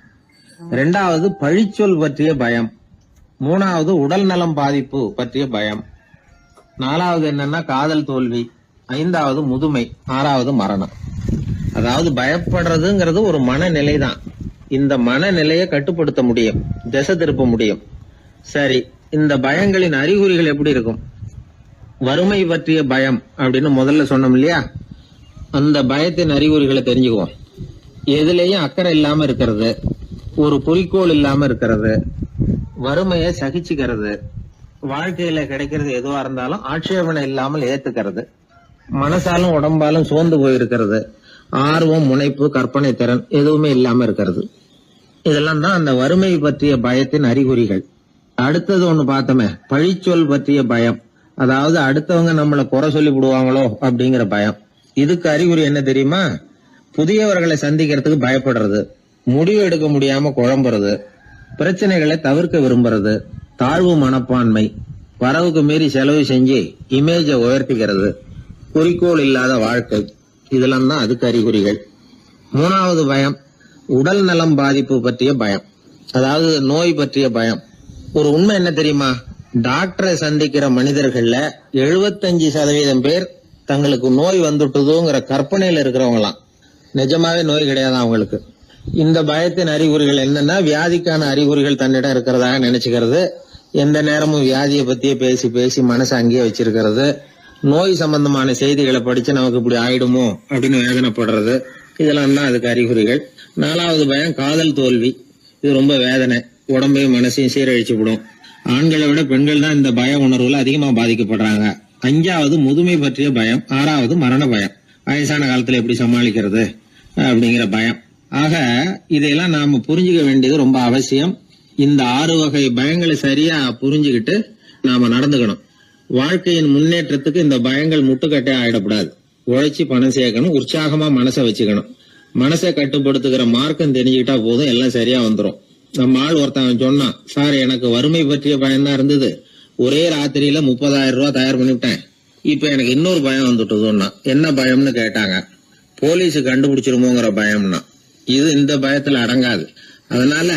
Speaker 1: 2வது பழிச்சொல் பற்றிய பயம், 3வது உடல் நலம் பாதிப்பு பற்றிய பயம், 4வது என்னன்னா காதல் தோல்வி, 5வது முதுமை, 6வது மரணம். அதாவது பயப்படுறதுங்கிறது ஒரு மனநிலை தான். இந்த மனநிலையை கட்டுப்படுத்த முடியும், திசை திருப்ப முடியும். சரி, இந்த பயங்களின் அறிகுறிகள் எப்படி இருக்கும்? வறுமை பற்றிய பயம் அப்படின்னு முதல்ல சொன்னோம் இல்லையா, அந்த பயத்தின் அறிகுறிகளை தெரிஞ்சுக்குவோம். எதுலேயும் அக்கறை இல்லாம இருக்கிறது, ஒரு குறிக்கோள் இல்லாம இருக்கிறது, வறுமையை சகிச்சுக்கிறது, வாழ்க்கையில கிடைக்கிறது எதுவா இருந்தாலும் ஆட்சேபனை இல்லாமல் ஏத்துக்கிறது, மனசாலும் உடம்பாலும் சோர்ந்து போயிருக்கிறது, ஆர்வம், முனைப்பு, கற்பனை திறன் எதுவுமே இல்லாம இருக்கிறது. இதெல்லாம் தான் அந்த வறுமை பற்றிய பயத்தின் அறிகுறிகள். அடுத்தது ஒண்ணு பார்த்தோமே, பழிச்சொல் பற்றிய பயம். அதாவது அடுத்தவங்க நம்மளை குறை சொல்லி விடுவாங்களோ அப்படிங்கிற பயம். இதுக்கு அறிகுறி என்ன தெரியுமா? புதியவர்களை சந்திக்கிறதுக்கு பயப்படுறது, முடிவு எடுக்க முடியாம குழம்புறது, பிரச்சனைகளை தவிர்க்க விரும்புறது, தாழ்வு மனப்பான்மை, வரவுக்கு மீறி செலவு செஞ்சு இமேஜை உயர்த்திக்கிறது, குறிக்கோள் இல்லாத வாழ்க்கை. இதெல்லாம் தான் அதுக்கு அறிகுறிகள். 3வது பயம் உடல் நலம் பாதிப்பு பற்றிய பயம், அதாவது நோய் பற்றிய பயம். ஒரு உண்மை என்ன தெரியுமா? டாக்டரை சந்திக்கிற மனிதர்கள்ல 75% பேர் தங்களுக்கு நோய் வந்துட்டுதுங்கிற கற்பனையில இருக்கிறவங்களாம். நிஜமாவே நோய் கிடையாது அவங்களுக்கு. இந்த பயத்தின் அறிகுறிகள் என்னன்னா, வியாதிக்கான அறிகுறிகள் தன்னிடம் இருக்கிறதாக நினைச்சுக்கிறது, எந்த நேரமும் வியாதியை பத்தியே பேசி பேசி மனசை அங்கேயே வச்சிருக்கிறது, நோய் சம்பந்தமான செய்திகளை படிச்சு நமக்கு இப்படி ஆயிடுமோ அப்படின்னு வேதனைப்படுறது. இதெல்லாம் தான் அதுக்கு அறிகுறிகள். 4வது பயம் காதல் தோல்வி. இது ரொம்ப வேதனை, உடம்பையும் மனசையும் சீரழிச்சு விடும். ஆண்களை விட பெண்கள் தான் இந்த பய உணர்வுல அதிகமா பாதிக்கப்படுறாங்க. 5வது முதுமை பற்றிய பயம். 6வது மரண பயம், வயசான காலத்துல எப்படி சமாளிக்கிறது அப்படிங்கிற பயம். ஆக இதையெல்லாம் நாம புரிஞ்சுக்க வேண்டியது ரொம்ப அவசியம். இந்த 6 வகை பயங்களை சரியா புரிஞ்சுக்கிட்டு நாம நடந்துக்கணும். வாழ்க்கையின் முன்னேற்றத்துக்கு இந்த பயங்கள் முட்டுக்கட்டே ஆயிடக்கூடாது. உழைச்சி பணம் சேர்க்கணும், உற்சாகமா மனசை வச்சுக்கணும். மனசை கட்டுப்படுத்துகிற மார்க்கம் தெரிஞ்சுக்கிட்டா போதும், எல்லாம் சரியா வந்துடும். நம்ம ஆள் ஒருத்தன் சொன்னான், சார் எனக்கு வறுமை பற்றிய பயம் தான் இருந்தது, ஒரே ராத்திரியில 30,000 ரூபாய் தயார் பண்ணிவிட்டேன், இப்ப எனக்கு இன்னொரு பயம் வந்துட்டுதுன்னா. என்ன பயம்னு கேட்டாங்க. போலீஸ் கண்டுபிடிச்சிருமோங்கிற பயம்னா. இது இந்த பயத்துல அடங்காது. அதனால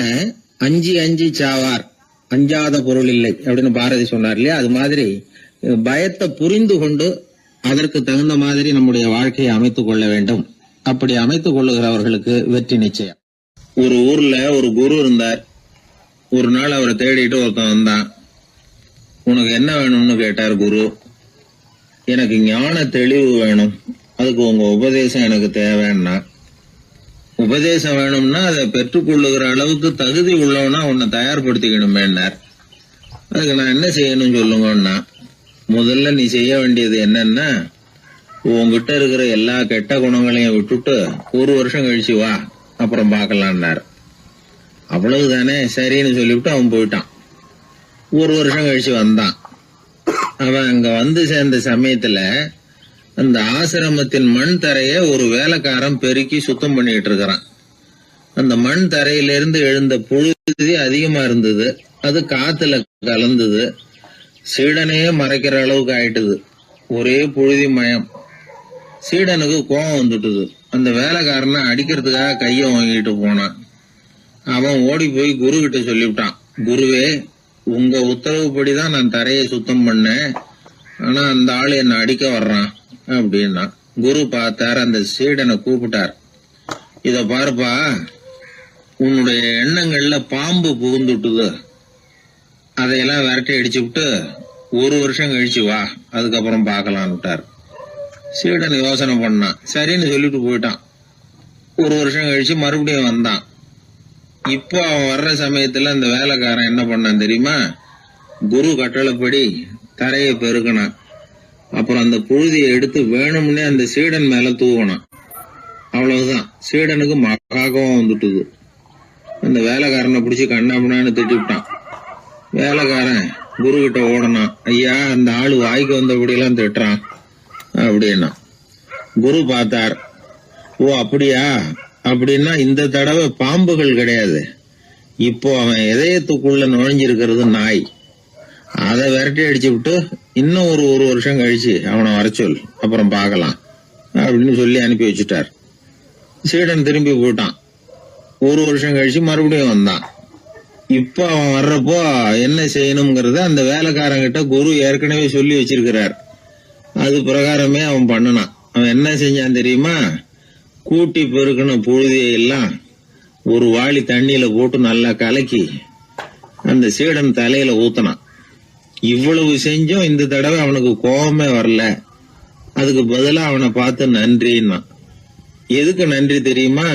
Speaker 1: அஞ்சி அஞ்சி சாவார், அஞ்சாத பொருள் இல்லை அப்படின்னு பாரதி சொன்னார் இல்லையா, அது மாதிரி பயத்தை புரிந்து கொண்டு அதற்கு தகுந்த மாதிரி நம்முடைய வாழ்க்கையை அமைத்துக் கொள்ள வேண்டும். அப்படி அமைத்துக் கொள்ளுகிறவர்களுக்கு வெற்றி நிச்சயம். ஒரு ஊர்ல ஒரு குரு இருந்தார். ஒரு நாள் அவரை தேடிட்டு ஒருத்தன் வந்தான். உனக்கு என்ன வேணும்னு கேட்டார் குரு. எனக்கு ஞான தெளிவு வேணும், அதுக்கு உங்க உபதேசம் எனக்கு தேவைன்னா. உபதேசம் வேணும்னா அதை பெற்றுக்கொள்ளுகிற அளவுக்கு தகுதி உள்ளவனா உன்னை தயார்படுத்திக்கணுமேன்னார். அதுக்கு நான் என்ன செய்யணும் சொல்லுங்கன்னா, முதல்ல நீ செய்ய வேண்டியது என்னன்னா, உங்ககிட்ட இருக்கிற எல்லா கெட்ட குணங்களையும் விட்டுட்டு 1 வருஷம் கழிச்சு வா, அப்புறம் பாக்கலான்னாரு. அவ்வளவுதானே, சரின்னு சொல்லிவிட்டு அவன் போயிட்டான். 1 வருஷம் கழிச்சு வந்தான். அவன் அங்க வந்து சேர்ந்த சமயத்துல அந்த ஆசிரமத்தின் மண் தரைய ஒரு வேலைக்காரன் பெருக்கி சுத்தம் பண்ணிட்டு இருக்கிறான். அந்த மண் தரையிலிருந்து எழுந்த புழுதி அதிகமா இருந்தது. அது காத்துல கலந்தது, சீடனையே மறைக்கிற அளவுக்கு ஆயிட்டுது.
Speaker 2: ஒரே புழுதி மயம். சீடனுக்கு கோபம் வந்துட்டுது. அந்த வேலைக்காரனை அடிக்கிறதுக்காக கைய வாங்கிட்டு போனான். அவன் ஓடி போய் குரு கிட்ட சொல்லிவிட்டான், குருவே, உங்க உத்தரவுப்படிதான் நான் தரையை சுத்தம் பண்ணேன், ஆனா அந்த ஆளு என்ன அடிக்க வர்றான் அப்படின்னா. குரு பார்த்தார், அந்த சீடனை கூப்பிட்டார். இத பாருப்பா, உன்னுடைய எண்ணங்கள்ல பாம்பு புகுந்துட்டுது, அதையெல்லாம் விரட்டி அடிச்சு விட்டு 1 வருஷம் கழிச்சு வா, அதுக்கப்புறம் பார்க்கலான்னு விட்டார். சீடன் யோசனை பண்ணான், சரின்னு சொல்லிட்டு போயிட்டான். 1 வருஷம் கழிச்சு மறுபடியும் வந்தான். இப்போ அவன் வர்ற சமயத்துல அந்த வேலைக்காரன் என்ன பண்ணான் தெரியுமா? குரு கட்டளைப்படி தரையை பெருக்கினான். அப்புறம் அந்த புழுதியை எடுத்து வேணும்னே அந்த சீடன் மேல தூவனான். அவ்வளவுதான், சீடனுக்கு மகாகம் வந்துட்டுது. அந்த வேலைக்காரனை பிடிச்சி கண்ணாமண்ணான்னு திட்டிவிட்டான். வேலைக்காரன் குரு கிட்ட ஓடனான், ஐயா, அந்த ஆளு வாய்க்கு வந்தபடியெல்லாம் திட்டுறான் அப்படின்னா. குரு பார்த்தார், ஓ அப்படியா, அப்படின்னா இந்த தடவை பாம்புகள் கிடையாது, இப்போ அவன் இதயத்துக்குள்ள நுழைஞ்சிருக்கிறது நாய். அதை விரட்டி அடிச்சு விட்டு இன்னும் ஒரு 1 வருஷம் கழிச்சு அவனை வர சொல், அப்புறம் பார்க்கலாம் அப்படின்னு சொல்லி அனுப்பி வச்சுட்டார். சீடன் திரும்பி போயிட்டான். 1 வருஷம் கழிச்சு மறுபடியும் வந்தான். இப்ப அவன் வர்றப்போ என்ன செய்யணுங்கிறத அந்த வேலைக்காரங்கிட்ட குரு ஏற்கனவே சொல்லி வச்சிருக்கிறார். அது பிரகாரமே அவன் பண்ணனான். அவன் என்ன செஞ்சான் தெரியுமா? கூட்டி பெருக்கணும் புழுதியை எல்லாம் ஒரு வாளி தண்ணியில போட்டு நல்லா கலக்கி அந்த சீடன் தலையில ஊத்தனான். இவ்வளவு செஞ்சும் இந்த தடவை அவனுக்கு கோபமே வரல. அதுக்கு பதிலா அவனை பார்த்து நன்றின்னா. எதுக்கு நன்றி தெரியுமா?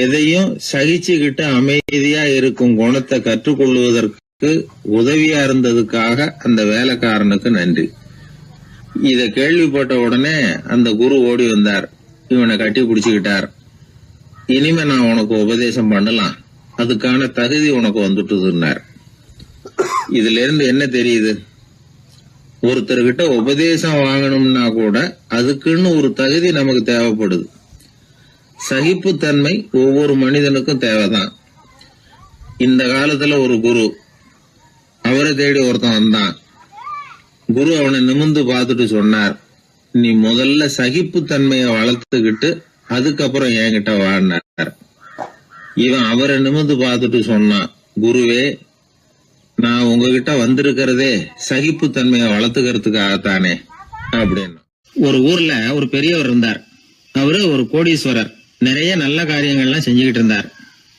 Speaker 2: எதையும் சகிச்சுக்கிட்டு அமைதியா இருக்கும் குணத்தை கற்றுக்கொள்வதற்கு உதவியா இருந்ததுக்காக அந்த வேலைக்காரனுக்கு நன்றி. இத கேள்விப்பட்ட உடனே அந்த குரு ஓடி வந்தார், இவனை கட்டி பிடிச்சுக்கிட்டார். இனிமே நான் உனக்கு உபதேசம் பண்ணலாம், அதுக்கான தகுதி உனக்கு வந்துட்டுதுன்னார். இதுல இருந்து என்ன தெரியுது? ஒருத்தர்கிட்ட உபதேசம் வாங்கணும்னா கூட அதுக்குன்னு ஒரு தகுதி நமக்கு தேவைப்படுது. சகிப்புத்தன்மை ஒவ்வொரு மனிதனுக்கும் தேவைதான். இந்த காலத்துல ஒரு குரு, அவரை தேடி ஒருத்தன் வந்தான். குரு அவனை நிமிர்ந்து பார்த்துட்டு சொன்னார், நீ முதல்ல சகிப்புத்தன்மைய வளர்த்துக்கிட்டு அதுக்கப்புறம் என்கிட்ட வாடினார். இவன் அவரை நிமிர்ந்து பார்த்துட்டு சொன்னான், குருவே, நான் உங்ககிட்ட வந்திருக்கிறதே சகிப்புத்தன்மைய வளர்த்துக்கிறதுக்காகத்தானே அப்படின்னு. ஒரு ஊர்ல ஒரு பெரியவர் இருந்தார். அவரு ஒரு கோடீஸ்வரர். நிறைய நல்ல காரியங்கள்லாம் செஞ்சுக்கிட்டு இருந்தார்.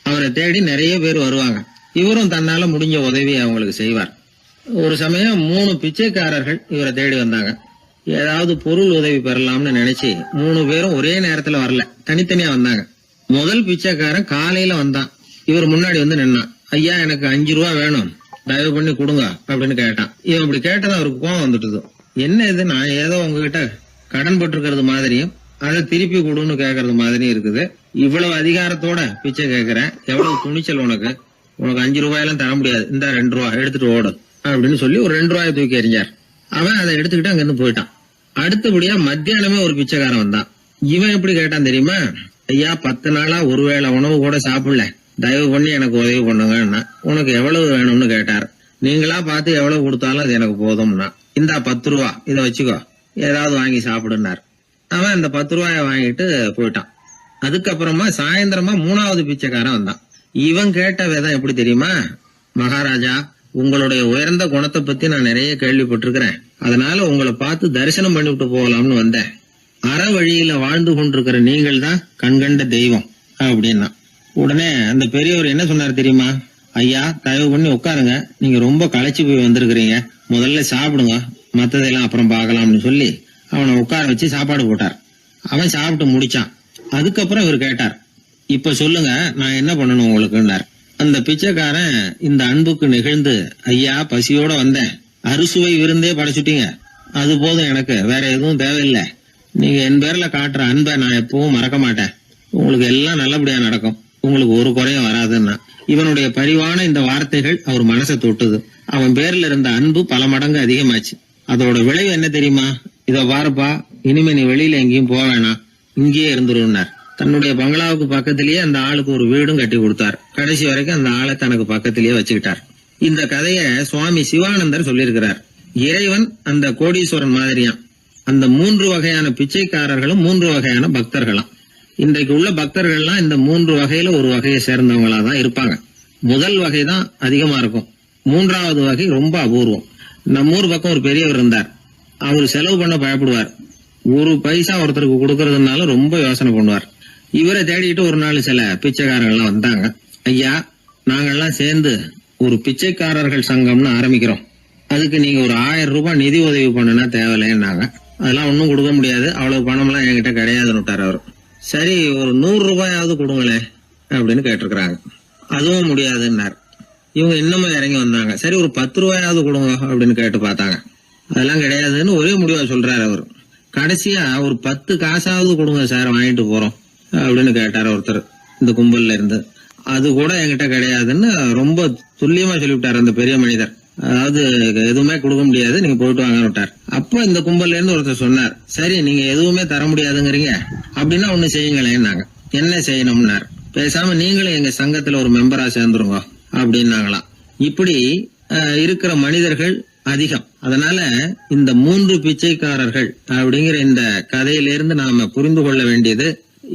Speaker 2: அவரை தேடி நிறைய பேர் வருவாங்க. இவரும் தன்னால முடிஞ்ச உதவி அவங்களுக்கு செய்வார். ஒரு சமயம் 3 பிச்சைக்காரர்கள் இவரை தேடி வந்தாங்க. ஏதாவது பொருள் உதவி பெறலாம்னு நினைச்சு 3 பேரும் ஒரே நேரத்துல வரல, தனித்தனியா வந்தாங்க. முதல் பிச்சைக்காரன் காலையில வந்தான். இவர் முன்னாடி வந்து நின்னான். ஐயா, எனக்கு 5 ரூபா வேணும், தயவு பண்ணி கொடுங்க அப்படின்னு கேட்டான். இவன் இப்படி கேட்டது அவருக்கு கோவம் வந்துட்டுது. என்ன இது, நான் ஏதோ உங்ககிட்ட கடன் பட்டிருக்கிறது மாதிரியும் அதை திருப்பி கொடுன்னு கேக்குறது மாதிரியும் இருக்குது. இவ்வளவு அதிகாரத்தோட பிச்சை கேக்குறேன், எவ்வளவு துணிச்சல் உனக்கு? உனக்கு 5 ரூபாயெல்லாம் தர முடியாது, இந்த 2 ரூபா எடுத்துட்டு ஓடு அப்படின்னு சொல்லி ஒரு 2 ரூபாயை தூக்கி எறிஞ்சார். அவன் அதை எடுத்துக்கிட்டு அங்கிருந்து போயிட்டான். அடுத்தபடியா மத்தியானமே ஒரு பிச்சைக்காரன் வந்தான். இவன் எப்படி கேட்டான் தெரியுமா? ஐயா, 10 நாளா ஒருவேளை உணவு கூட சாப்பிடல, தயவு பண்ணி எனக்கு உதவி பண்ணுங்கன்னா. உனக்கு எவ்வளவு வேணும்னு கேட்டார். நீங்களா பார்த்து எவ்வளவு கொடுத்தாலும் அது எனக்கு போதும்னா. இந்தா 10 ரூபா, இதை வச்சுக்கோ, ஏதாவது வாங்கி சாப்பிடுனார். அவன் அந்த 10 ரூபாய வாங்கிட்டு போயிட்டான். அதுக்கப்புறமா சாயந்தரமா 3வது பிச்சைக்காரன் வந்தான். இவன் கேட்ட விதம் எப்படி தெரியுமா? மகாராஜா, உங்களுடைய உயர்ந்த குணத்தை பத்தி நான் நிறைய கேள்விப்பட்டிருக்கிறேன், அதனால உங்களை பார்த்து தரிசனம் பண்ணிவிட்டு போகலாம்னு வந்தேன். அற வழியில வாழ்ந்து கொண்டிருக்கிற நீங்கள் தான் கண்கண்ட தெய்வம் அப்படின்னா. உடனே அந்த பெரியவர் என்ன சொன்னார் தெரியுமா? ஐயா, தயவு பண்ணி உட்காருங்க, நீங்க ரொம்ப களைச்சு போய் வந்திருக்கிறீங்க, முதல்ல சாப்பிடுங்க, மத்ததெல்லாம் அப்புறம் பார்க்கலாம்னு சொல்லி அவனை உட்கார வச்சு சாப்பாடு போட்டார். அவன் சாப்பிட்டு முடிச்சான். அதுக்கப்புறம் இவர் கேட்டார், இப்ப சொல்லுங்க, நான் என்ன பண்ணணும் உங்களுக்குன்னார். அந்த பிச்சைக்காரன் இந்த அன்புக்கு நெகிழ்ந்து, ஐயா, பசியோட வந்தேன், அறுசுவை விருந்தே படைச்சுட்டீங்க, அது போதும், எனக்கு வேற எதுவும் தேவையில்லை, நீங்க என் பேர்ல காட்டுற அன்பை நான் எப்பவும் மறக்க மாட்டேன், உங்களுக்கு எல்லாம் நல்லபடியா நடக்கும், உங்களுக்கு ஒரு குறையும் வராதுன்னா. இவனுடைய பரிவான இந்த வார்த்தைகள் அவர் மனசை தொட்டுது. அவன் பேர்ல இருந்த அன்பு பல மடங்கு அதிகமாச்சு. அதோட விளைவு என்ன தெரியுமா? இத பாருப்பா, இனிமே நீ வெளியில எங்கேயும் போக வேணாம், இங்கேயே இருந்துருன்னார். தன்னுடைய பங்களாவுக்கு பக்கத்திலேயே அந்த ஆளுக்கு ஒரு வீடும் கட்டி கொடுத்தார். கடைசி வரைக்கும் அந்த ஆளை தனக்கு பக்கத்திலேயே வச்சுக்கிட்டார். இந்த கதைய சுவாமி சிவானந்தர் சொல்லியிருக்கிறார்.
Speaker 1: இறைவன் அந்த கோடீஸ்வரன் மாதிரியாம். அந்த 3 வகையான பிச்சைக்காரர்களும் 3 வகையான பக்தர்களாம். இன்றைக்கு உள்ள பக்தர்கள்லாம் இந்த 3 வகையில ஒரு வகையை சேர்ந்தவங்களா தான் இருப்பாங்க. முதல் வகை தான் அதிகமா இருக்கும். 3வது வகை ரொம்ப அபூர்வம். நம்ம ஊர் பக்கம் ஒரு பெரியவர் இருந்தார். அவர் செலவு பண்ண பயப்படுவார். ஒரு பைசா ஒருத்தருக்கு கொடுக்கறதுனால ரொம்ப யோசனை பண்ணுவார். இவரை தேடிட்டு ஒரு நாள் சில பிச்சைக்காரர்கள்லாம் வந்தாங்க. ஐயா, நாங்கெல்லாம் சேர்ந்து ஒரு பிச்சைக்காரர்கள் சங்கம்னு ஆரம்பிக்கிறோம். அதுக்கு நீங்க ஒரு 1000 ரூபாய் நிதி உதவி பண்ணுனா தேவையில்லைன்னாங்க. அதெல்லாம் ஒன்னும் கொடுக்க முடியாது, அவ்வளவு பணம்லாம் என்கிட்ட கிடையாதுன்னு விட்டார் அவர். சரி, ஒரு 100 ரூபாயாவது கொடுங்களேன் அப்படின்னு கேட்டிருக்கிறாங்க. அதுவும் முடியாதுன்னார். இவங்க இன்னமும் இறங்கி வந்தாங்க. சரி, ஒரு 10 ரூபாயாவது கொடுங்க அப்படின்னு கேட்டு பார்த்தாங்க. அதெல்லாம் கிடையாதுன்னு ஒரே முடிவா சொல்றாரு அவர். கடைசியா ஒரு 10 காசாவது கொடுங்க சார், வாங்கிட்டு போறோம் அப்படின்னு கேட்டார் ஒருத்தர் இந்த கும்பல்ல இருந்து. அது கூட என்கிட்ட கிடையாதுன்னு ரொம்ப துல்லியமா சொல்லிவிட்டார் அந்த பெரிய மனிதர். அதாவது எதுவுமே கொடுக்க முடியாது, நீங்க போயிட்டு வாங்க விட்டார். அப்ப இந்த கும்பல்ல இருந்து ஒருத்தர் சொன்னார், சரி நீங்க எதுவுமே தர முடியாதுங்கிறீங்க, அப்படின்னா ஒண்ணு செய்யுங்களேன்னாங்க. என்ன செய்யணும்னார். பேசாம நீங்களும் எங்க சங்கத்துல ஒரு மெம்பரா சேர்ந்துருங்க அப்படின்னாங்களாம். இப்படி இருக்கிற மனிதர்கள் அதிகம். அதனால இந்த 3 பிச்சைக்காரர்கள் அப்படிங்கிற இந்த கதையிலிருந்து நாம புரிந்து கொள்ள வேண்டியது,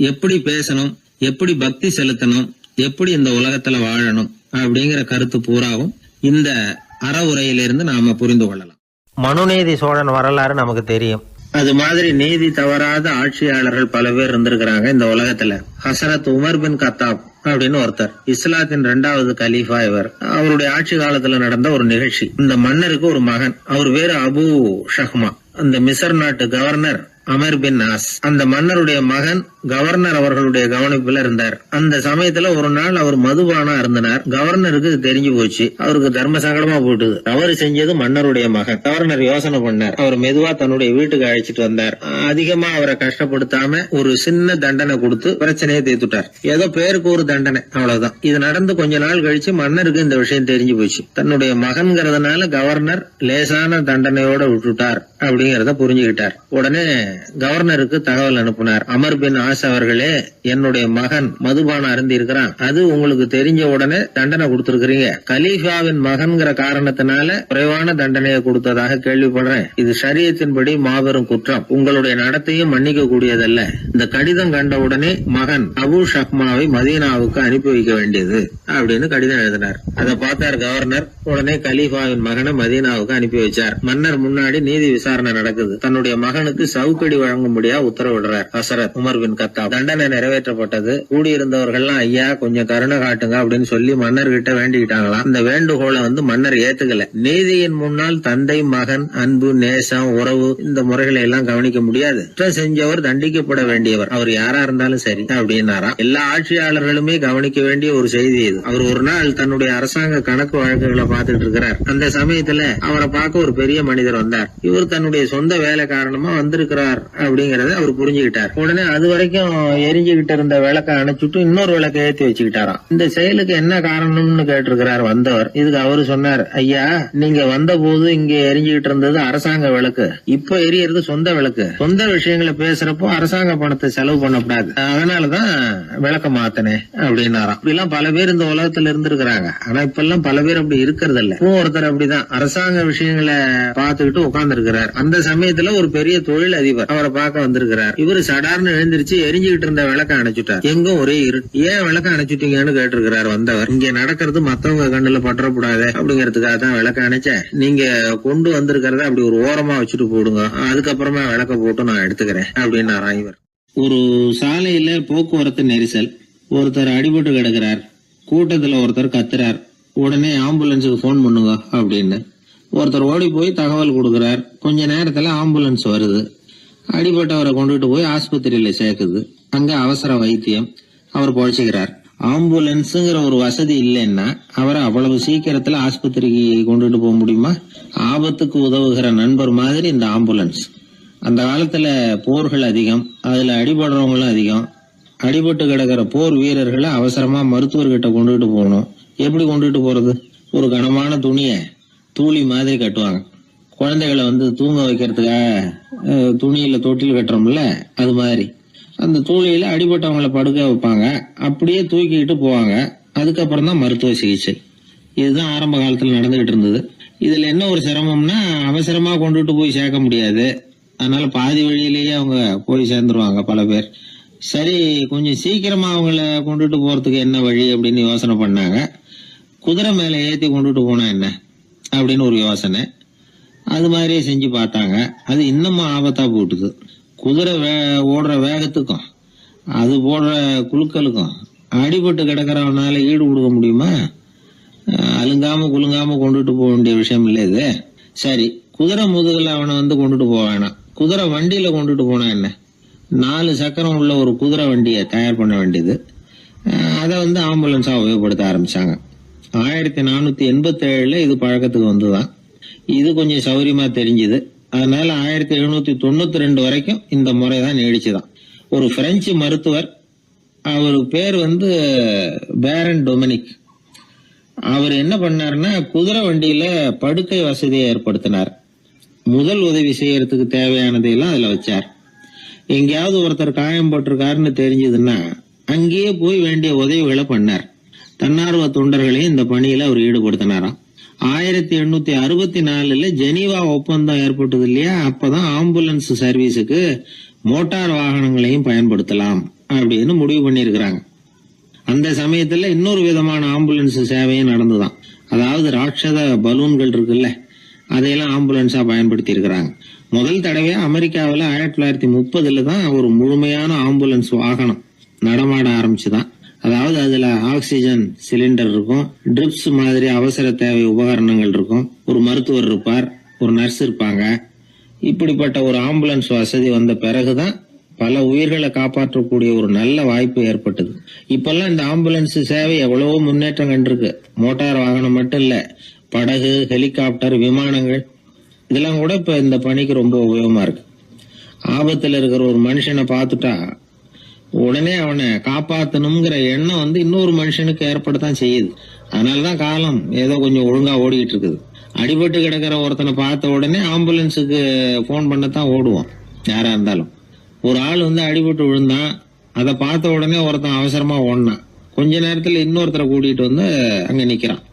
Speaker 1: எப்படி பேசணும், எப்படி பக்தி செலுத்தணும், எப்படி இந்த உலகத்துல வாழணும் அப்படிங்கிற கருத்து பூராவும் இந்த அறவுரையிலிருந்து நாம புரிந்து கொள்ளலாம். மனுநீதி சோழன் வரலாறு நமக்கு தெரியும். அது மாதிரி நீதி தவறாத ஆட்சியாளர்கள் பல பேர் இருந்திருக்கிறாங்க இந்த உலகத்துல. ஹசரத் உமர் பின் கத்தாப் அப்படின்னு ஒருத்தர், இஸ்லாத்தின் 2வது கலீஃபா இவர். அவருடைய ஆட்சி காலத்துல நடந்த ஒரு நிகழ்ச்சி. இந்த மன்னருக்கு ஒரு மகன், அவர் வேறு அபு ஷஹ்மா. அந்த மிசர் நாட்டு கவர்னர் அமர் பின் ஆஸ், அந்த மன்னருடைய மகன் கவர்னர் அவர்களுடைய கவனிப்புல இருந்தார். அந்த சமயத்துல ஒரு நாள் அவர் மதுபானா இருந்தனார். கவர்னருக்கு தெரிஞ்சு போச்சு. அவருக்கு தர்ம சங்கடமா போயிட்டுது. தவறு செஞ்சது மன்னருடைய மகன். கவர்னர் யோசனை பண்ணார். அவர் மெதுவா தன்னுடைய வீட்டுக்கு அழைச்சிட்டு வந்தார். அதிகமா அவரை கஷ்டப்படுத்தாம ஒரு சின்ன தண்டனை கொடுத்து பிரச்சனையை தீர்த்துட்டார். ஏதோ பேருக்கு ஒரு தண்டனை, அவ்வளவுதான். இது நடந்து கொஞ்ச நாள் கழிச்சு மன்னருக்கு இந்த விஷயம் தெரிஞ்சு போச்சு. தன்னுடைய மகன்கிறதுனால கவர்னர் லேசான தண்டனையோட விட்டுட்டார் அப்படிங்கறத புரிஞ்சுக்கிட்டார். உடனே கவர்னருக்கு தகவல் அனுப்பினார். அமர் பின் ஆஸ் அவர்களே, என்னுடைய மகன் மதுபானம் அருந்தி இருக்கிறான். அது உங்களுக்கு தெரிஞ்ச உடனே தண்டனை கொடுத்திருக்கிறீங்க. கலீஃபாவின் மகன்கிற காரணத்தினால குறைவான தண்டனையை கொடுத்ததாக கேள்விப்படுறேன். இது ஷரியத்தின்படி மாபெரும் குற்றம். உங்களுடைய நடத்தையும் மன்னிக்க கூடியதல்ல. இந்த கடிதம் கண்ட உடனே மகன் அபு ஷஹ்மாவை மதீனாவுக்கு அனுப்பி வைக்க வேண்டியது அப்படின்னு கடிதம் எழுதினார். அதை பார்த்தார் கவர்னர். உடனே கலீஃபாவின் மகனை மதீனாவுக்கு அனுப்பி வச்சார். மன்னர் முன்னாடி நீதி விசாரணை நடக்குது. தன்னுடைய மகனுக்கு சவுக்கடி வழங்கும்படியா உத்தரவிடுறார் ஹசரத் உமர் பின் கத்தாப். தண்டனை நிறைவேற்றப்பட்டது. கூடியிருந்தவர்கள்லாம் ஐயா கொஞ்சம் கருணை காட்டுங்க அப்படின்னு சொல்லி மன்னர் கிட்ட வேண்டிக்கிட்டாங்களாம். இந்த வேண்டுகோளை மன்னர் ஏத்துக்கல. நீதியின் முன்னால் தந்தை மகன் அன்பு நேசம் உறவு இந்த முறைகளை எல்லாம் கவனிக்க முடியாது. குற்றம் செஞ்சவர் தண்டிக்கப்பட வேண்டியவர், அவர் யாரா இருந்தாலும் சரி அப்படின்னாராம். எல்லா ஆட்சியாளர்களுமே கவனிக்க வேண்டிய ஒரு செய்தி இது. அவர் ஒரு நாள் தன்னுடைய அரசாங்க கணக்கு வழக்குகளை பார்த்துட்டு இருக்கிறார். அந்த சமயத்துல அவரை பார்க்க ஒரு பெரிய மனிதர் வந்தார். இவர் தன்னுடைய சொந்த வேலை காரணமா வந்திருக்கிறார் அப்படிங்கறத அவர் புரிஞ்சுக்கிட்டார். உடனே அது வரைக்கும் எரிஞ்சுகிட்டு இருந்த விளக்க அணைச்சுட்டு இன்னொரு விளக்க ஏற்றி வச்சுக்கிட்டாராம். இந்த செயலுக்கு என்ன காரணம்னு கேட்டிருக்கிறார் வந்தவர். இதுக்கு அவரு சொன்னார், ஐயா நீங்க வந்த போது இங்க எரிஞ்சுகிட்டு இருந்தது அரசாங்க விளக்கு, இப்ப எரியறது சொந்த விளக்கு. சொந்த விஷயங்களை பேசுறப்போ அரசாங்க பணத்தை செலவு பண்ணக்கூடாது, அதனாலதான் விளக்க மாத்தினேன் அப்படின்னாராம். இப்படிலாம் பல பேர் இந்த உலகத்துல இருந்திருக்கிறாங்க. ஆனா இப்ப எல்லாம் பல பேர் அப்படி இருக்கிறது இல்ல. ஒருத்தர் அப்படிதான் அரசாங்க விஷயங்களை பார்த்துக்கிட்டு உட்கார்ந்து இருக்கிறார். அந்த சமயத்துல ஒரு பெரிய தொழில் அதிபர் அவரை பார்க்க வந்திருக்கிறார். இவரு சடார்னு எழுந்திருச்சு எரிஞ்சுகிட்டு இருந்த விளக்க அணைச்சுட்டார். எங்கும் ஒரே இருட்டு. ஏன் விளக்க அணைச்சுட்டீங்கன்னு கேட்டிருக்கிறார் வந்தவர். இங்க நடக்கிறது மத்தவங்க கண்ணுல பற்றக்கூடாது அப்படிங்கறதுக்காக தான் விளக்க அணைச்சேன். நீங்க கொண்டு வந்திருக்கிறத அப்படி ஒரு ஓரமா வச்சுட்டு போடுங்க, அதுக்கப்புறமா விளக்க போட்டு நான் எடுத்துக்கிறேன் அப்படின்னாராம் இவர். ஒரு சாலையில போக்குவரத்து நெரிசல். ஒருத்தர் அடிபட்டு கிடக்கிறார். கூட்டத்துல ஒருத்தர் கத்துறார். உடனே ஆம்புலன்ஸுக்கு போன் பண்ணுங்க அப்படின்னு ஒருத்தர் ஓடி போய் தகவல் கொடுக்கிறார். கொஞ்ச நேரத்துல ஆம்புலன்ஸ் வருது. அடிபட்டவரை கொண்டுட்டு போய் ஆஸ்பத்திரியில சேர்க்குது. அங்க அவசர வைத்தியம். அவர் பொழைச்சுக்கிறார். ஆம்புலன்ஸுங்கிற ஒரு வசதி இல்லைன்னா அவரை அவ்வளவு சீக்கிரத்துல ஆஸ்பத்திரிக்கு கொண்டுட்டு போக முடியுமா? ஆபத்துக்கு உதவுகிற நண்பர் மாதிரி இந்த ஆம்புலன்ஸ். அந்த காலத்துல போர்கள் அதிகம், அதுல அடிபடுறவங்களும் அதிகம். அடிபட்டு கிடக்கிற போர் வீரர்களை அவசரமா மருத்துவர்கிட்ட கொண்டுட்டு போகணும். எப்படி கொண்டுட்டு போறது? ஒரு கனமான துணிய தூளி மாதிரி கட்டுவாங்க. குழந்தைகளை தூங்க வைக்கிறதுக்காக துணியில தொட்டில் கட்டுறோம்ல, அது மாதிரி அந்த தூளியில அடிபட்டவங்களை படுக்க வைப்பாங்க. அப்படியே தூக்கிட்டு போவாங்க. அதுக்கப்புறம் தான் மருத்துவ சிகிச்சை. இதுதான் ஆரம்ப காலத்துல நடந்துகிட்டு இருந்தது. இதுல என்ன ஒரு சிரமம்னா அவசரமா கொண்டுட்டு போய் சேர்க்க முடியாது. அதனால பாதி வழியிலேயே அவங்க போய் சேர்ந்துருவாங்க பல பேர். சரி, கொஞ்சம் சீக்கிரமா அவங்கள கொண்டுட்டு போறதுக்கு என்ன வழி அப்படின்னு யோசனை பண்ணாங்க. குதிரை மேல ஏத்தி கொண்டுட்டு போனா என்ன அப்படின்னு ஒரு யோசனை. அது மாதிரியே செஞ்சு பார்த்தாங்க. அது இன்னமும் ஆபத்தா போட்டுது. குதிரை ஓடுற வேகத்துக்கும் அது போடுற குலுக்கலுக்கும் அடிபட்டு கிடக்கிறவனால ஈடு கொடுக்க முடியுமா? அலுங்காம குலுங்காம கொண்டுட்டு போக வேண்டிய விஷயம் இல்லை இது. சரி, குதிரை முதுகுல அவனை கொண்டுட்டு போக வேணாம், குதிரை வண்டியில கொண்டுட்டு போனா என்ன? 4 சக்கரம் உள்ள ஒரு குதிரை வண்டியை தயார் பண்ண வேண்டியது. அதை ஆம்புலன்ஸா உபயோகப்படுத்த ஆரம்பிச்சாங்க. 1487 இது பழக்கத்துக்கு வந்துதான். இது கொஞ்சம் சௌரியமா தெரிஞ்சுது. அதனால 1792 வரைக்கும் இந்த முறைதான் நீடிச்சுதான். ஒரு பிரெஞ்சு மருத்துவர், அவரு பேர் பேரன் டொமினிக். அவர் என்ன பண்ணாருன்னா குதிரை வண்டியில படுக்கை வசதியை ஏற்படுத்தினார். முதல் உதவி செய்யறதுக்கு தேவையானதையெல்லாம் அதுல வச்சார். எங்கேயாவது ஒருத்தர் காயம் போட்டிருக்காருன்னு தெரிஞ்சதுன்னா அங்கேயே போய் வேண்டிய உதவிகளை பண்ணார். தன்னார்வ தொண்டர்களையும் இந்த பணியில அவர் ஈடுபடுத்தினாராம். 1864 ஜெனீவா ஒப்பந்தம் ஏற்பட்டது இல்லையா? அப்பதான் ஆம்புலன்ஸ் சர்வீஸுக்கு மோட்டார் வாகனங்களையும் பயன்படுத்தலாம் அப்படின்னு முடிவு பண்ணிருக்கிறாங்க. அந்த சமயத்துல இன்னொரு விதமான ஆம்புலன்ஸ் சேவையும் நடந்துதான். அதாவது ராட்சத பலூன்கள் இருக்குல்ல, அதையெல்லாம் ஆம்புலன்ஸா பயன்படுத்தி இருக்கிறாங்க. முதல் தடவையா அமெரிக்காவில் 1930 தான் ஒரு முழுமையான ஆம்புலன்ஸ் வாகனம் நடமாட ஆரம்பிச்சுதான். அதாவது அதுல ஆக்சிஜன் சிலிண்டர் இருக்கும், ட்ரிப்ஸ் மாதிரி அவசர தேவை உபகரணங்கள் இருக்கும், ஒரு மருத்துவர் இருப்பார், ஒரு நர்ஸ் இருப்பாங்க. இப்படிப்பட்ட ஒரு ஆம்புலன்ஸ் வசதி வந்த பிறகுதான் பல உயிர்களை காப்பாற்றக்கூடிய ஒரு நல்ல வாய்ப்பு ஏற்பட்டது. இப்பெல்லாம் இந்த ஆம்புலன்ஸ் சேவை எவ்வளவோ முன்னேற்றம் கண்டிருக்கு. மோட்டார் வாகனம் மட்டும் இல்ல, படகு, ஹெலிகாப்டர், விமானங்கள் இதெல்லாம் கூட இப்ப இந்த பணிக்கு ரொம்ப உபயோகமா இருக்கு. ஆபத்துல இருக்கிற ஒரு மனுஷனை பார்த்துட்டா உடனே அவனை காப்பாத்தணுங்கிற எண்ணம் இன்னொரு மனுஷனுக்கு ஏற்படத்தான் செய்யுது. அதனாலதான் காலம் ஏதோ கொஞ்சம் ஒழுங்கா ஓடிக்கிட்டு இருக்குது. அடிபட்டு கிடக்கிற ஒருத்தனை பார்த்த உடனே ஆம்புலன்ஸுக்கு போன் பண்ணத்தான் ஓடுவோம் யாரா இருந்தாலும். ஒரு ஆள் அடிபட்டு விழுந்தான், அதை பார்த்த உடனே ஒருத்தன் அவசரமா ஓடினான். கொஞ்ச நேரத்துல இன்னொருத்தரை கூட்டிட்டு அங்க நிக்கிறான்.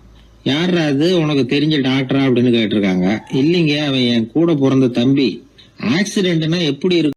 Speaker 1: யாரா அது, உனக்கு தெரிஞ்ச டாக்டரா அப்படின்னு கேட்டிருக்காங்க. இல்லைங்க, அவன் என் கூட பிறந்த தம்பி. ஆக்சிடென்ட்னா எப்படி இருக்கு